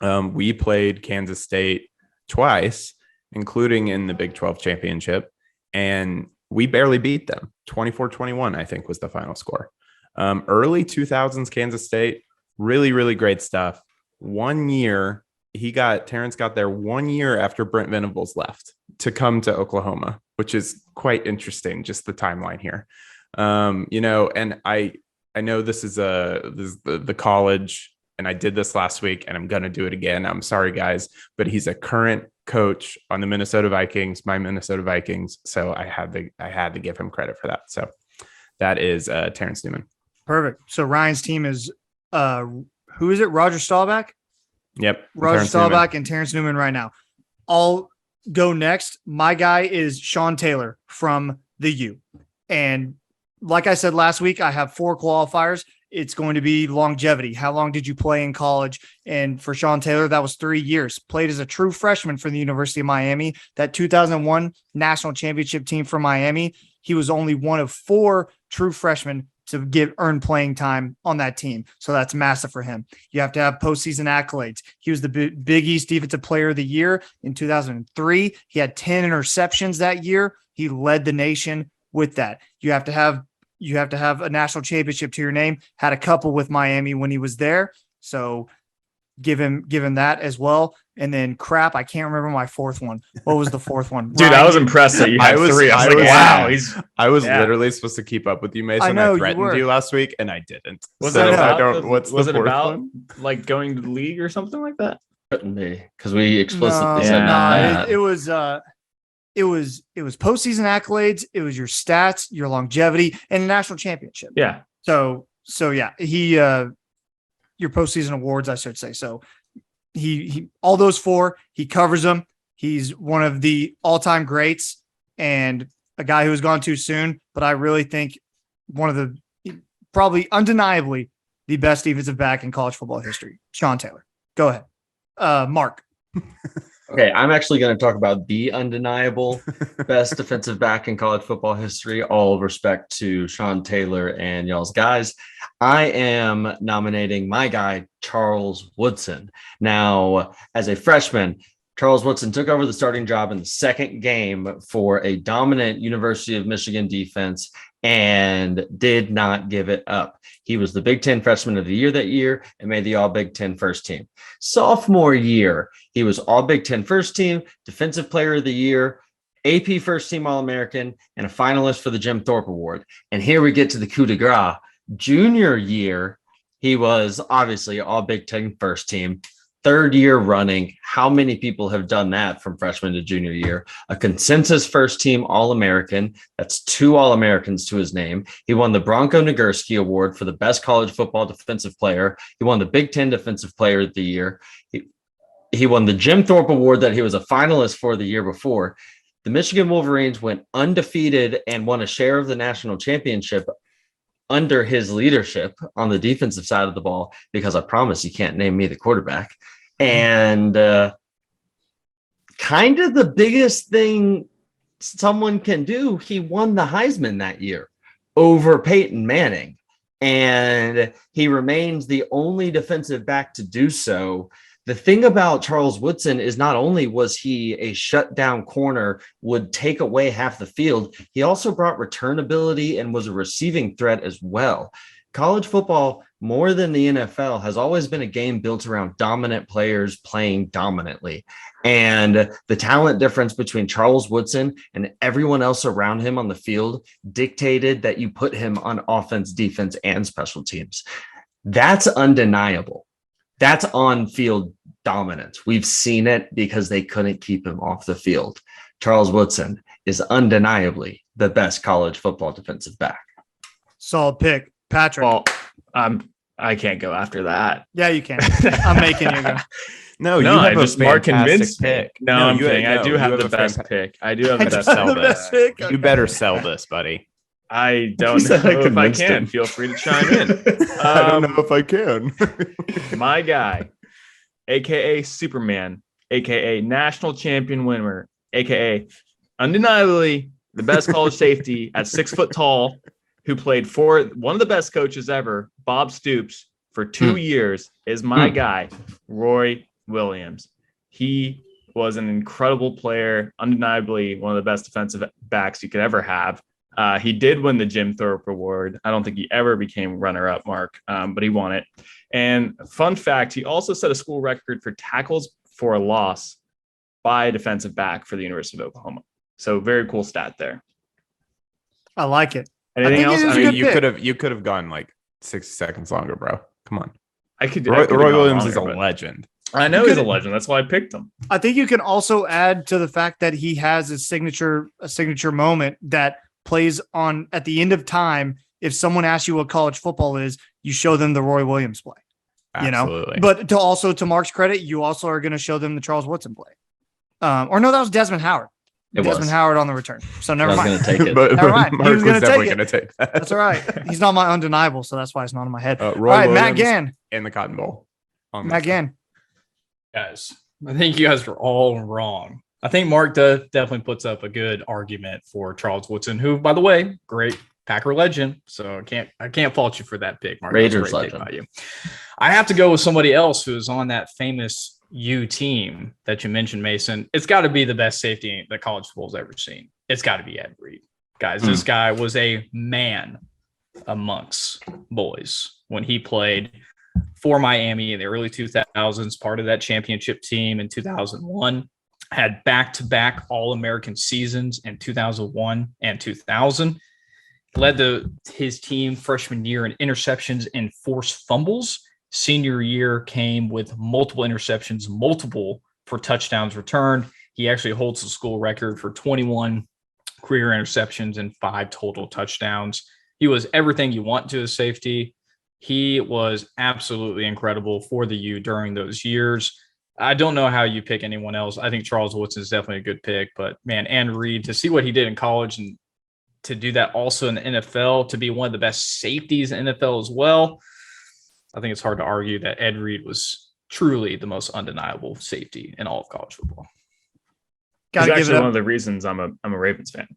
we played Kansas State twice, including in the Big 12 championship, and we barely beat them. 24-21, I think, was the final score. Early 2000s Kansas State, really, really great stuff. 1 year, Terrence got there 1 year after Brent Venables left to come to Oklahoma, which is quite interesting, just the timeline here. And I know this is the college, and I did this last week, and I'm going to do it again. I'm sorry, guys, but he's a current coach on the Minnesota Vikings, my Minnesota Vikings. So I had to give him credit for that. So that is Terrence Newman. Perfect. So Ryan's team is who is it? Roger Staubach? Yep. Roger Terrence Staubach Newman. and Terrence Newman right now. I'll go next. My guy is Sean Taylor from the U. And like I said last week, I have 4 qualifiers. It's going to be longevity. How long did you play in college? And for Sean Taylor, that was 3 years. Played as a true freshman for the University of Miami. That 2001 national championship team for Miami, he was only one of 4 true freshmen to earn playing time on that team. So that's massive for him. You have to have postseason accolades. He was the Big East Defensive Player of the Year in 2003. He had 10 interceptions that year. He led the nation with that. You have to have a national championship to your name. Had a couple with Miami when he was there. So give him that as well. And then I can't remember my 4th one. What was the 4th one? Dude, Ryan, I was impressed that you had 3. I was like, wow. I was Yeah. literally supposed to keep up with you, Mason. I know, you threatened were. you last week, and I didn't. Was So it I about, don't. What's was the it fourth about one? like going to the league or something like that? Because we explicitly said Yeah. that. It was postseason accolades. It was your stats, your longevity, and a national championship. Yeah. So yeah, your postseason awards, I should say. So he all those 4, he covers them. He's one of the all-time greats and a guy who has gone too soon, but I really think one of the probably undeniably the best defensive back in college football history, Sean Taylor. Go ahead. Mark. Okay, I'm actually going to talk about the undeniable best defensive back in college football history. All respect to Sean Taylor and y'all's guys. I am nominating my guy, Charles Woodson. Now, as a freshman, Charles Woodson took over the starting job in the second game for a dominant University of Michigan defense and did not give it up. He was the Big Ten Freshman of the Year that year and made the All Big Ten first team. Sophomore year, he was All Big Ten first team, Defensive Player of the Year, AP first team All-American, and a finalist for the Jim Thorpe Award. And here we get to the coup de grace. Junior year, he was obviously All Big Ten first team. Third year running. How many people have done that from freshman to junior year? A consensus first team All-American. That's 2 All-Americans to his name. He won the Bronco Nagurski Award for the best college football defensive player. He won the Big Ten Defensive Player of the Year. He won the Jim Thorpe Award that he was a finalist for the year before. The Michigan Wolverines went undefeated and won a share of the national championship under his leadership on the defensive side of the ball, because I promise you can't name me the quarterback. And kind of the biggest thing someone can do, he won the Heisman that year over Peyton Manning. And he remains the only defensive back to do so. The thing about Charles Woodson is not only was he a shutdown corner, would take away half the field, he also brought return ability and was a receiving threat as well. College football, more than the NFL, has always been a game built around dominant players playing dominantly. And the talent difference between Charles Woodson and everyone else around him on the field dictated that you put him on offense, defense, and special teams. That's undeniable. That's on-field dominance. We've seen it because they couldn't keep him off the field. Charles Woodson is undeniably the best college football defensive back. Solid pick. Patrick. Well, I can't go after that. Yeah, you can. I'm making you go. No, No, you I have just a Mark fantastic convinced me. pick. No, I'm kidding. I do you have the a best pick. I do have the best sell pick. this. Okay. You better sell this, buddy. I don't said know I if I convinced can. him. Feel free to chime in. I don't know if I can. My guy, aka Superman, aka national champion winner, aka undeniably the best college safety at 6 foot tall, who played for one of the best coaches ever, Bob Stoops, for 2 years, is my guy, Roy Williams. He was an incredible player, undeniably one of the best defensive backs you could ever have. He did win the Jim Thorpe Award. I don't think he ever became runner-up, Mark, but he won it. And fun fact, he also set a school record for tackles for a loss by a defensive back for the University of Oklahoma. So very cool stat there. I like it. Anything else? it is I a mean, good you pick. could have gone like 60 seconds longer, bro. Come on. I could. Roy Williams is a legend. I know he's a legend. That's why I picked him. I think you can also add to the fact that he has a signature moment that plays on at the end of time. If someone asks you what college football is, you show them the Roy Williams play. Absolutely. But to Mark's credit, you also are going to show them the Charles Woodson play. Or no, that was Desmond Howard. Desmond Howard on the return. So never I was mind. going to take it. but Never mind. Mark He was was gonna definitely take going to take that. That's all right. He's not my undeniable, so that's why it's not in my head. Roy all right, Williams Matt Gann. and the Cotton Bowl. Matt Gann. Guys, I think you guys are all wrong. I think Mark definitely puts up a good argument for Charles Woodson, who, by the way, great Packer legend. So I can't fault you for that pick, Mark. Raiders That's a great pick legend. by you. I have to go with somebody else who's on that famous U team that you mentioned, Mason. It's got to be the best safety that college football's ever seen. It's got to be Ed Reed. Guys, this guy was a man amongst boys when he played for Miami in the early 2000s, part of that championship team in 2001, had back-to-back All-American seasons in 2001 and 2000, led his team freshman year in interceptions and forced fumbles. Senior year came with multiple interceptions, multiple for touchdowns returned. He actually holds the school record for 21 career interceptions and 5 total touchdowns. He was everything you want to a safety. He was absolutely incredible for the U during those years. I don't know how you pick anyone else. I think Charles Woodson is definitely a good pick, but man, and Reed, to see what he did in college and to do that also in the NFL, to be one of the best safeties in the NFL as well, I think it's hard to argue that Ed Reed was truly the most undeniable safety in all of college football. It's Got to give it actually one up. of the reasons I'm a Ravens fan.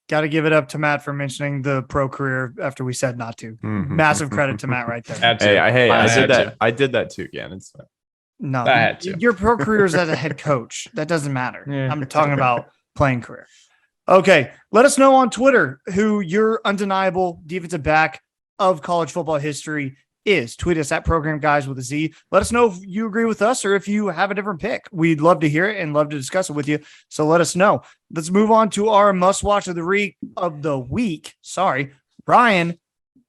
Got to give it up to Matt for mentioning the pro career after we said not to. Mhm. Massive credit to Matt right there. Had to. Hey, I had did that. to. I did that too, again. It's fine. No, I had to. your pro career is as a head coach. That doesn't matter. Yeah. I'm talking about playing career. Okay. Let us know on Twitter who your undeniable defensive back of college football history is. Tweet us at Program Guys with a Z. Let us know if you agree with us or if you have a different pick. We'd love to hear it and love to discuss it with you. So let us know. Let's move on to our must watch of the week. Sorry, Ryan.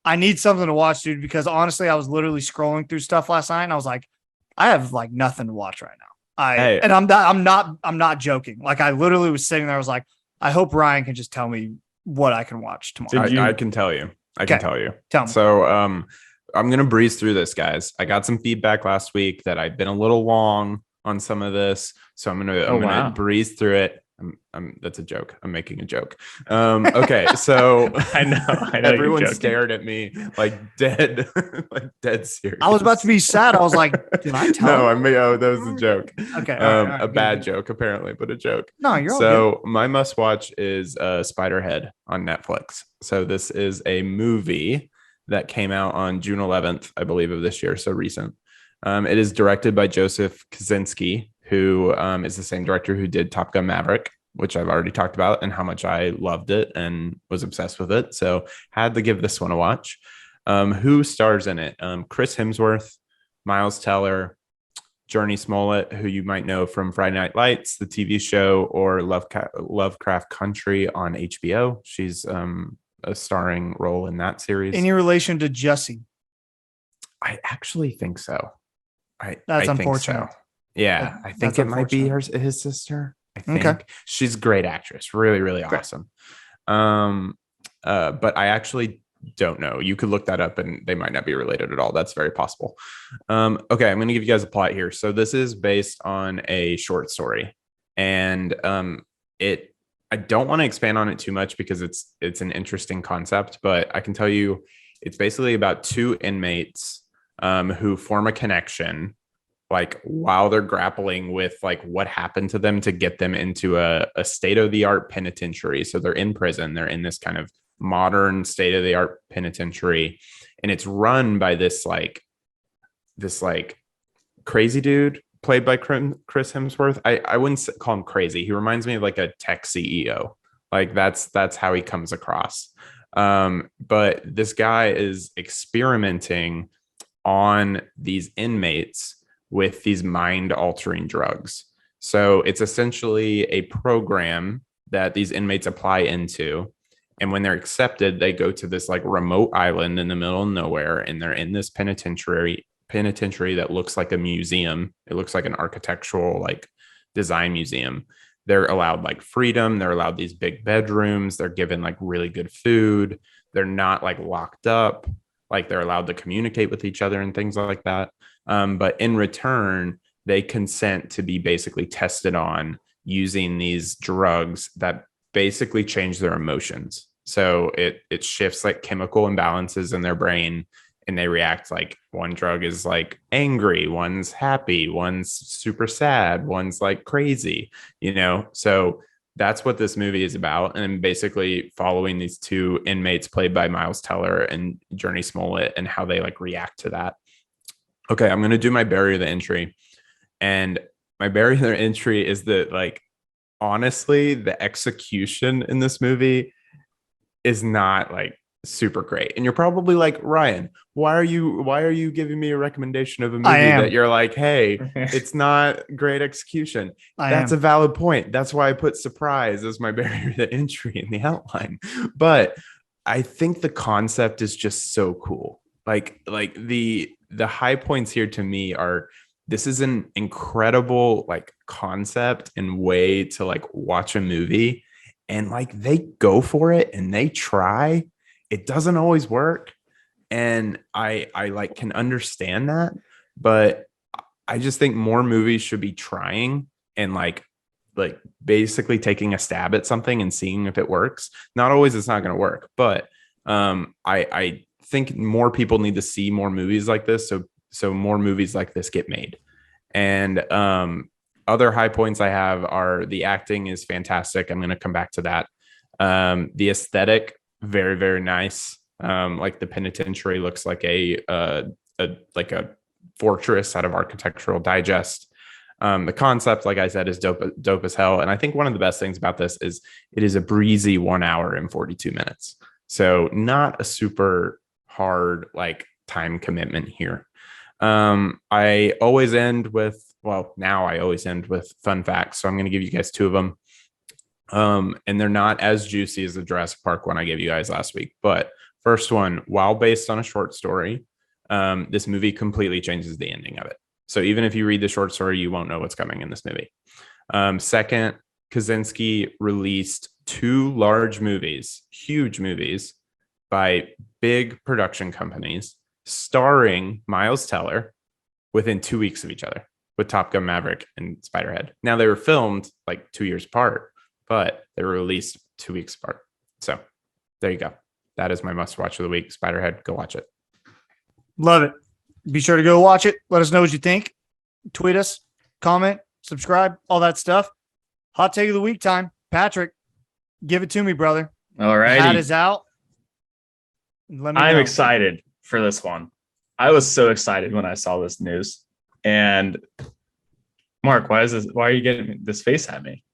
I need something to watch, dude, because honestly, I was literally scrolling through stuff last night and I was like, I have like nothing to watch right now. I'm not joking. Like I literally was sitting there. I was like, I hope Ryan can just tell me what I can watch tomorrow. I can tell you. I can tell you. Tell me. So I'm going to breeze through this, guys. I got some feedback last week that I've been a little long on some of this. So I'm going to breeze through it. That's a joke. I'm making a joke. Okay. So I know everyone you're joking. stared at me like dead, like dead serious. I was about to be sad. I was like, did I tell him? That was a joke. Okay. all right, A bad good. joke, apparently, but a joke. No, you're all So my must watch is Spiderhead on Netflix. So this is a movie that came out on June 11th, I believe, of this year. So recent. It is directed by Joseph Kosinski, who is the same director who did Top Gun Maverick, which I've already talked about and how much I loved it and was obsessed with it. So had to give this one a watch. Who stars in it? Chris Hemsworth, Miles Teller, Journey Smollett, who you might know from Friday Night Lights, the TV show, or Lovecraft Country on HBO. She's a starring role in that series. Any relation to Jesse? I actually think so. That's I think unfortunate. so. Yeah, I think That's it might be unfortunate. his sister. I think Okay. she's a great actress. Really, really Great. awesome. But I actually don't know. You could look that up and they might not be related at all. That's very possible. Okay, I'm going to give you guys a plot here. So this is based on a short story, and I don't want to expand on it too much because it's an interesting concept, but I can tell you it's basically about two inmates who form a connection, like while they're grappling with like what happened to them to get them into a state-of-the-art penitentiary. So they're in prison. They're in this kind of modern state-of-the-art penitentiary, and it's run by this crazy dude played by Chris Hemsworth. I wouldn't call him crazy. He reminds me of like a tech CEO. Like that's how he comes across. But this guy is experimenting on these inmates with these mind-altering drugs. So it's essentially a program that these inmates apply into. And when they're accepted, they go to this like remote island in the middle of nowhere, and they're in this penitentiary that looks like a museum. It looks like an architectural like design museum. They're allowed like freedom. They're allowed these big bedrooms. They're given like really good food. They're not like locked up. Like they're allowed to communicate with each other and things like that. But in return, they consent to be basically tested on using these drugs that basically change their emotions. So it shifts like chemical imbalances in their brain, and they react like one drug is like angry, one's happy, one's super sad, one's like crazy, So that's what this movie is about. And basically following these two inmates played by Miles Teller and Journey Smollett and how they like react to that. Okay, I'm going to do my barrier of the entry. And my barrier of the entry is that like, honestly, the execution in this movie is not like super great. And you're probably like, Ryan, why are you giving me a recommendation of a movie that you're like, hey, it's not great execution? That's a valid point. That's why I put surprise as my barrier to entry in the outline. But I think the concept is just so cool. Like the high points here to me are, this is an incredible like concept and way to like watch a movie, and like they go for it and they try. It doesn't always work, and I like can understand that, but I just think more movies should be trying and like basically taking a stab at something and seeing if it works. Not always it's not going to work, but I think more people need to see more movies like this so so more movies like this get made. And other high points I have are the acting is fantastic. I'm going to come back to that. The aesthetic, very, very nice. Like the penitentiary looks like a fortress out of Architectural Digest. The concept, like I said, is dope as hell. And I think one of the best things about this is it is a breezy 1 hour and 42 minutes. So not a super hard like time commitment here. I always end with, now I always end with fun facts. So I'm going to give you guys 2 of them. And they're not as juicy as the Jurassic Park one I gave you guys last week. But first one, while based on a short story, this movie completely changes the ending of it. So even if you read the short story, you won't know what's coming in this movie. Second, Kaczynski released 2 large movies, huge movies by big production companies starring Miles Teller within 2 weeks of each other with Top Gun Maverick and Spiderhead. Now they were filmed like 2 years apart, but they were released 2 weeks apart. So there you go. That is my must watch of the week. Spiderhead, go watch it. Love it. Be sure to go watch it. Let us know what you think. Tweet us, comment, subscribe, all that stuff. Hot take of the week time. Patrick, give it to me, brother. All right. Hat is out. Let me I'm know. excited for this one. I was so excited when I saw this news. And Mark, why are you getting this face at me?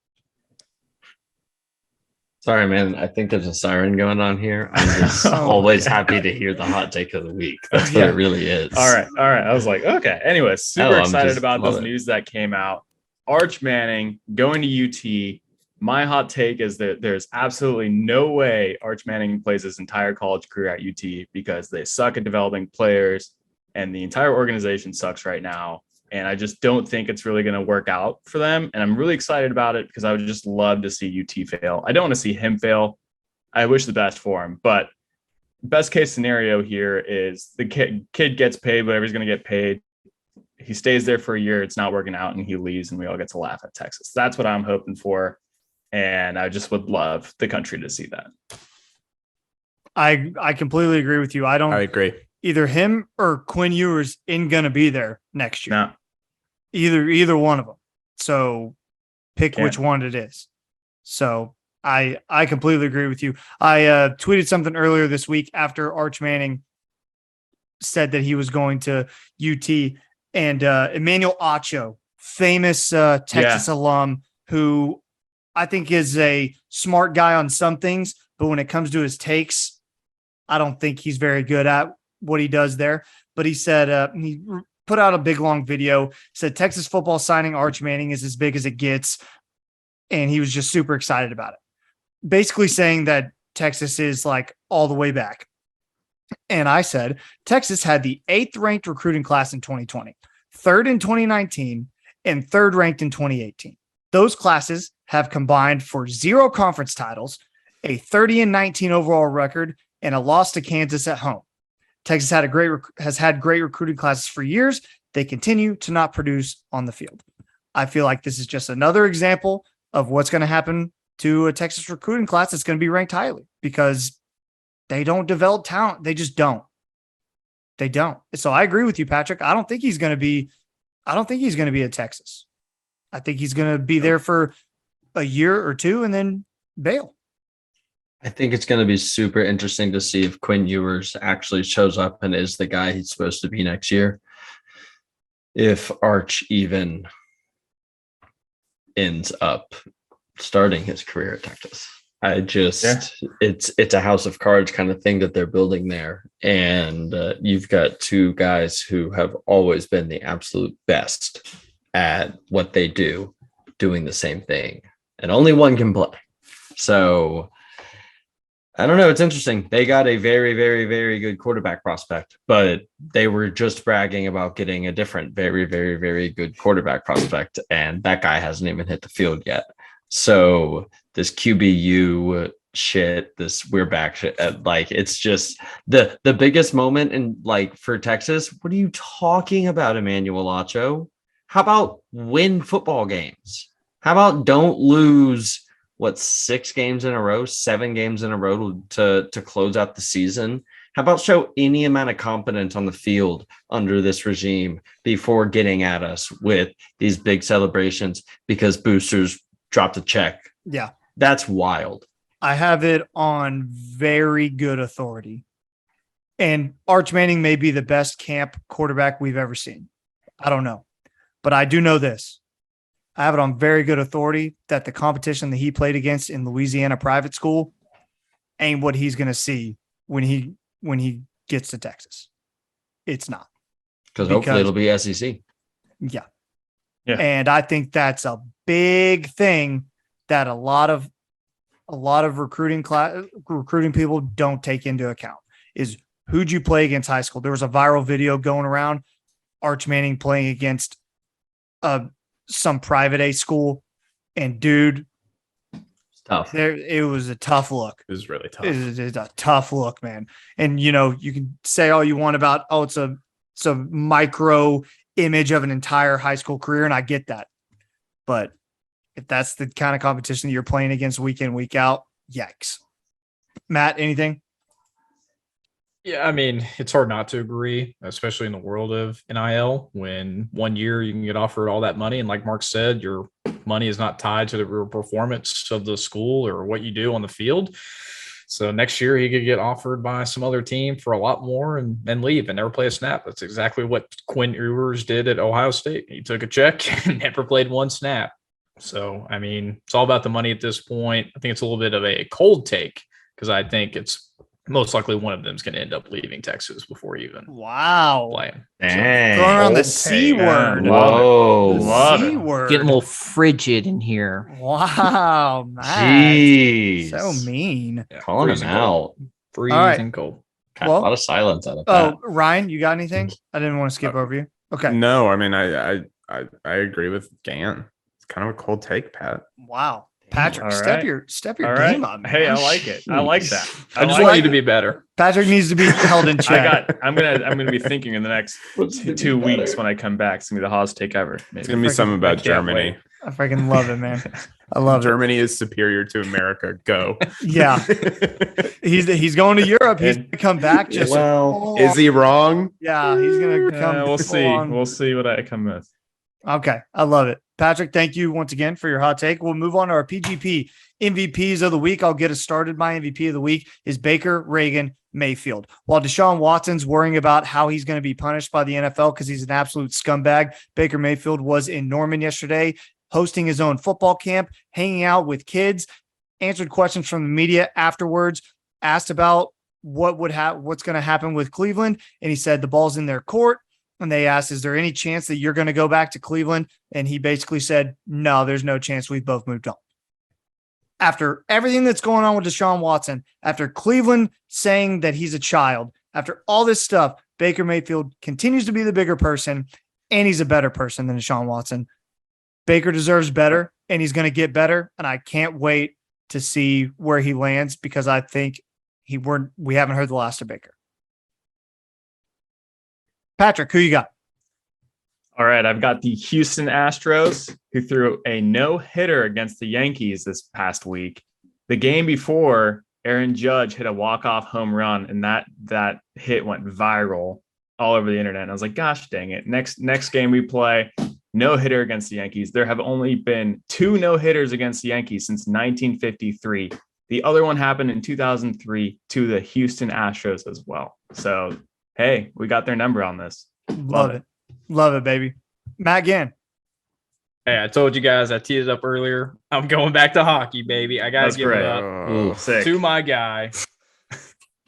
Sorry, man. I think there's a siren going on here. I'm just always happy to hear the hot take of the week. That's what it really is. All right. I was like, okay. Anyway, super excited about this it. news that came out. Arch Manning going to UT. My hot take is that there's absolutely no way Arch Manning plays his entire college career at UT because they suck at developing players and the entire organization sucks right now. And I just don't think it's really going to work out for them. And I'm really excited about it because I would just love to see UT fail. I don't want to see him fail. I wish the best for him. But best case scenario here is the kid gets paid whatever he's going to get paid. He stays there for a year. It's not working out and he leaves and we all get to laugh at Texas. That's what I'm hoping for. And I just would love the country to see that. I completely agree with you. I agree. Either him or Quinn Ewers ain't going to be there next year. No. Either one of them. So pick which one it is. So I completely agree with you. I tweeted something earlier this week after Arch Manning said that he was going to UT, and Emmanuel Acho, famous Texas alum, who I think is a smart guy on some things, but when it comes to his takes, I don't think he's very good at what he does there. But he said he put out a big long video, said Texas football signing Arch Manning is as big as it gets. And he was just super excited about it. Basically saying that Texas is like all the way back. And I said, Texas had the 8th ranked recruiting class in 2020, 3rd in 2019, and 3rd ranked in 2018. Those classes have combined for 0 conference titles, a 30-19 overall record, and a loss to Kansas at home. Texas has had great recruiting classes for years. They continue to not produce on the field. I feel like this is just another example of what's going to happen to a Texas recruiting class that's going to be ranked highly because they don't develop talent. They just don't. They don't. So I agree with you, Patrick. I don't think he's going to be at Texas. I think he's going to be there for a year or 2 and then bail. I think it's going to be super interesting to see if Quinn Ewers actually shows up and is the guy he's supposed to be next year. If Arch even ends up starting his career at Texas. It's a house of cards kind of thing that they're building there. And you've got 2 guys who have always been the absolute best at what they do, doing the same thing. And only one can play. So I don't know. It's interesting. They got a very, very, very good quarterback prospect, but they were just bragging about getting a different very, very, very good quarterback prospect. And that guy hasn't even hit the field yet. So this QBU shit, this we're back shit, like it's just the biggest moment in like for Texas. What are you talking about, Emmanuel Acho? How about win football games? How about don't lose 6 games in a row, 7 games in a row to close out the season How about show any amount of competence on the field under this regime before getting at us with these big celebrations because boosters dropped a check? Yeah. That's wild. I have it on very good authority. And Arch Manning may be the best camp quarterback we've ever seen. I don't know. But I do know this. I have it on very good authority that the competition that he played against in Louisiana private school ain't what he's going to see when he gets to Texas. It's not. Because hopefully it'll be SEC. Yeah. Yeah. And I think that's a big thing that a lot of recruiting people don't take into account is who'd you play against high school? There was a viral video going around Arch Manning playing against some private A school, and dude, It's tough. it was a tough look. It was really tough. It's a tough look, man. And you can say all you want about it's a micro image of an entire high school career, and I get that. But if that's the kind of competition that you're playing against week in, week out, yikes. Matt, anything? Yeah, I mean, it's hard not to agree, especially in the world of NIL, when 1 year you can get offered all that money. And like Mark said, your money is not tied to the real performance of the school or what you do on the field. So next year he could get offered by some other team for a lot more and leave and never play a snap. That's exactly what Quinn Ewers did at Ohio State. He took a check and never played one snap. So, I mean, it's all about the money at this point. I think it's a little bit of a cold take because I think it's most likely one of them is going to end up leaving Texas before even Wow. playing. Dang. Throwing around the Okay. C word. Whoa. Love C it. word. Getting a little frigid in here. Wow, Matt. Jeez. So mean. Yeah, Calling him freezing out. cold. Freezing All right. cold. God, Well- a lot of silence out of that. Oh, Ryan, you got anything? I didn't want to skip over you. Okay. No, I mean, I agree with Gant. It's kind of a cold take, Pat. Wow. Patrick, All step right. your All game right. up. Man. Hey, I like it. I like that. I just like want you it. to be better. Patrick needs to be held in check. I'm gonna be thinking in the next 2 weeks when I come back. It's gonna be the hottest take ever. It's gonna be something about can't Germany. wait. I freaking love it, man. I love Germany is superior to America. Go. it. Yeah. He's going to Europe. He's gonna come back just Well, Is he wrong? yeah, he's gonna come. We'll full see. on. We'll see what I come with. Okay. I love it. Patrick, thank you once again for your hot take. We'll move on to our PGP MVPs of the week. I'll get us started. My MVP of the week is Baker Reagan Mayfield. While Deshaun Watson's worrying about how he's going to be punished by the NFL because he's an absolute scumbag, Baker Mayfield was in Norman yesterday, hosting his own football camp, hanging out with kids, answered questions from the media afterwards, asked about what's going to happen with Cleveland. And he said the ball's in their court. And they asked, is there any chance that you're going to go back to Cleveland? And he basically said, no, there's no chance. We've both moved on. After everything that's going on with Deshaun Watson, after Cleveland saying that he's a child, after all this stuff, Baker Mayfield continues to be the bigger person, and he's a better person than Deshaun Watson. Baker deserves better, and he's going to get better. And I can't wait to see where he lands because I think we haven't heard the last of Baker. Patrick, who you got? All right, I've got the Houston Astros, who threw a no-hitter against the Yankees this past week. The game before, Aaron Judge hit a walk-off home run, and that hit went viral all over the internet. And I was like, gosh dang it. Next game we play, no-hitter against the Yankees. There have only been 2 no-hitters against the Yankees since 1953. The other one happened in 2003 to the Houston Astros as well. So, hey, we got their number on this. Love it. Love it, baby. Matt Gann. Hey, I told you guys, I teed it up earlier. I'm going back to hockey, baby. I got to That's give great. it up Ooh. Sick. to my guy,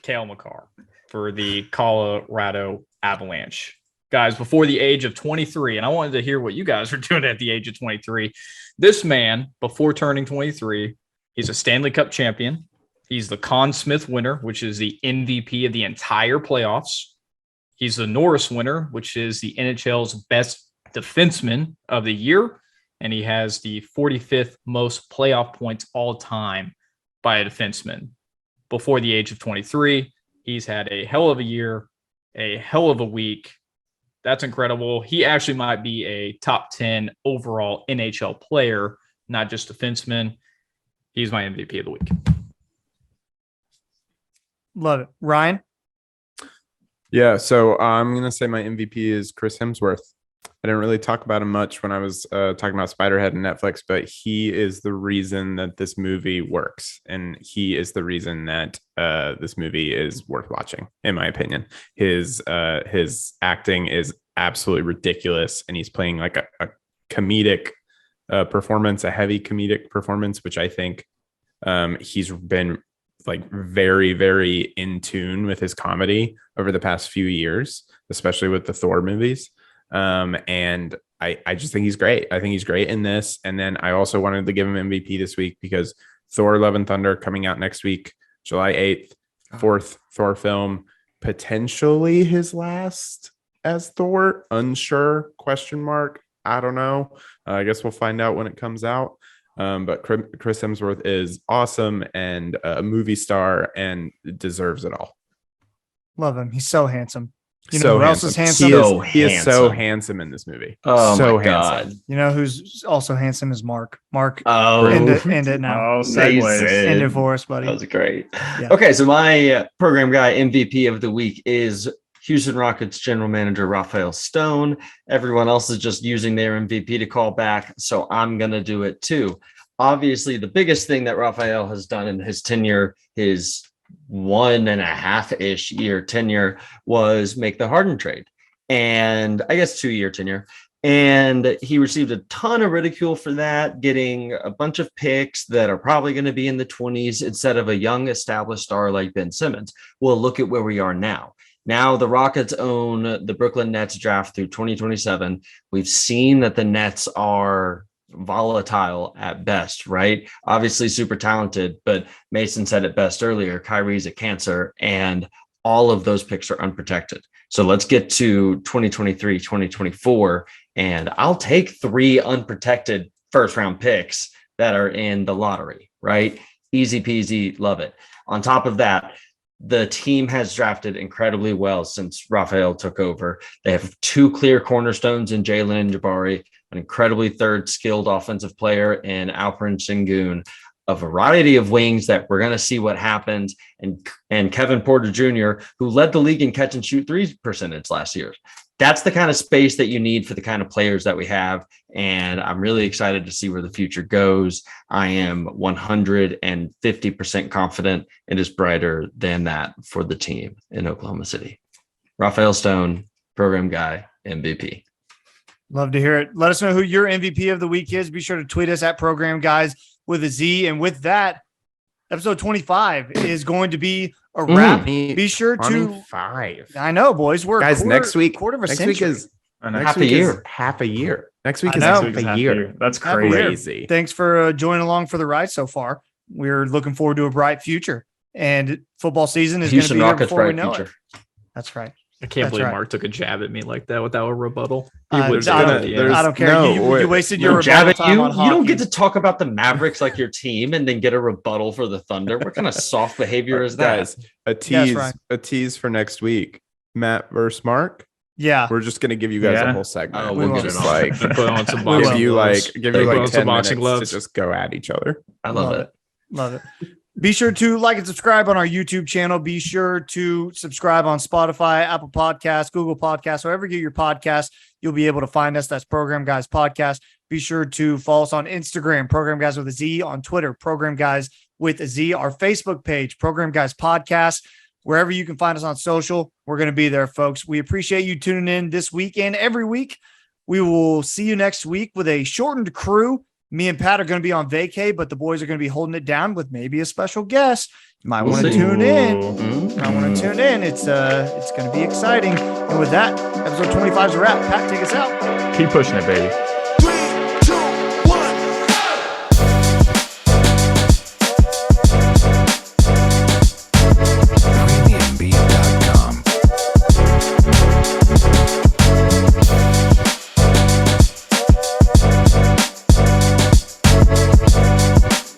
Cale Makar, for the Colorado Avalanche. Guys, before the age of 23, and I wanted to hear what you guys are doing at the age of 23. This man, before turning 23, he's a Stanley Cup champion. He's the Conn Smythe winner, which is the MVP of the entire playoffs. He's the Norris winner, which is the NHL's best defenseman of the year. And he has the 45th most playoff points all time by a defenseman. Before the age of 23, he's had a hell of a year, a hell of a week. That's incredible. He actually might be a top 10 overall NHL player, not just defenseman. He's my MVP of the week. Love it. Ryan. Yeah, so I'm gonna say my MVP is Chris Hemsworth. I didn't really talk about him much when I was talking about Spiderhead and Netflix, but he is the reason that this movie works, and he is the reason that this movie is worth watching, in my opinion. His acting is absolutely ridiculous, and he's playing like a comedic performance, a heavy comedic performance, which I think he's been like very, very in tune with his comedy over the past few years, especially with the Thor movies. And I just think he's great. I think he's great in this. And then I also wanted to give him MVP this week because Thor Love and Thunder coming out next week, July 8th, fourth Thor film, potentially his last as Thor, unsure, question mark. I don't know. I guess we'll find out when it comes out. But Chris Hemsworth is awesome and a movie star and deserves it all. Love him. He's so handsome. You know So who else is handsome? He is so handsome in this movie. Oh so my God. handsome. You know who's also handsome is Mark. Mark, Oh, end it now. Oh, segues. End it for us, buddy. that was great. Yeah. Okay, so my program guy MVP of the week is Houston Rockets general manager Raphael Stone. Everyone else is just using their MVP to call back, so I'm going to do it too. Obviously, the biggest thing that Raphael has done in his tenure, his 1.5-ish year tenure, was make the Harden trade. And I guess 2-year tenure. And he received a ton of ridicule for that, getting a bunch of picks that are probably going to be in the 20s instead of a young established star like Ben Simmons. Well, look at where we are now. Now the Rockets own the Brooklyn Nets draft through 2027. We've seen that the Nets are volatile at best, right? Obviously super talented, but Mason said it best earlier, Kyrie's a cancer, and all of those picks are unprotected. So let's get to 2023, 2024, and I'll take 3 unprotected first round picks that are in the lottery, right? Easy peasy, love it. On top of that, the team has drafted incredibly well since Raphael took over. They have 2 clear cornerstones in Jalen and Jabari, an incredibly third skilled offensive player in Alperen Sengun, a variety of wings that we're going to see what happens, and Kevin Porter Jr., who led the league in catch and shoot 3 percentage last year. That's the kind of space that you need for the kind of players that we have. And I'm really excited to see where the future goes. I am 150% confident it is brighter than that for the team in Oklahoma City. Raphael Stone, program guy, MVP. Love to hear it. Let us know who your MVP of the week is. Be sure to tweet us at Program Guys with a Z. And with that, episode 25 is going to be a wrap. Be sure to 25. I know, boys. We're Guys, next week. quarter of a Next century. week is Half a year. half a year. Next week I is know. half a year. That's Half a year. crazy. Thanks for joining along for the ride so far. We're looking forward to a bright future. And football season is going to Houston be here Rockets before we bright know future. it. That's right. I can't That's believe right. Mark took a jab at me like that without a rebuttal. He I would don't- at the end. I don't care. no, you wait. wasted You're your rebuttal jabbing time you. on You don't hockey. get to talk about the Mavericks like your team and then get a rebuttal for the Thunder. What kind of soft behavior is that? Guys, Ryan. a tease for next week. Matt versus Mark. Yeah. We're just gonna give you guys Yeah. a whole segment. Oh, we'll We'll get just it on. like Put on some We boxing will. give you gloves. like Put on 10 some boxing minutes gloves. to just go at each other. I love it. Love it. Be sure to like and subscribe on our YouTube channel. Be sure to subscribe on Spotify, Apple Podcasts, Google Podcasts, wherever you get your podcasts, you'll be able to find us. That's Program Guys Podcast. Be sure to follow us on Instagram, Program Guys with a Z, on Twitter, Program Guys with a Z, our Facebook page, Program Guys Podcast. Wherever you can find us on social, we're going to be there, folks. We appreciate you tuning in this week and every week. We will see you next week with a shortened crew. Me and Pat are going to be on vacay, but the boys are going to be holding it down with maybe a special guest. You might want to see. tune in. Mhm. I want to tune in. It's going to be exciting. And with that, episode 25 is a wrap. Pat, take us out. Keep pushing it, baby.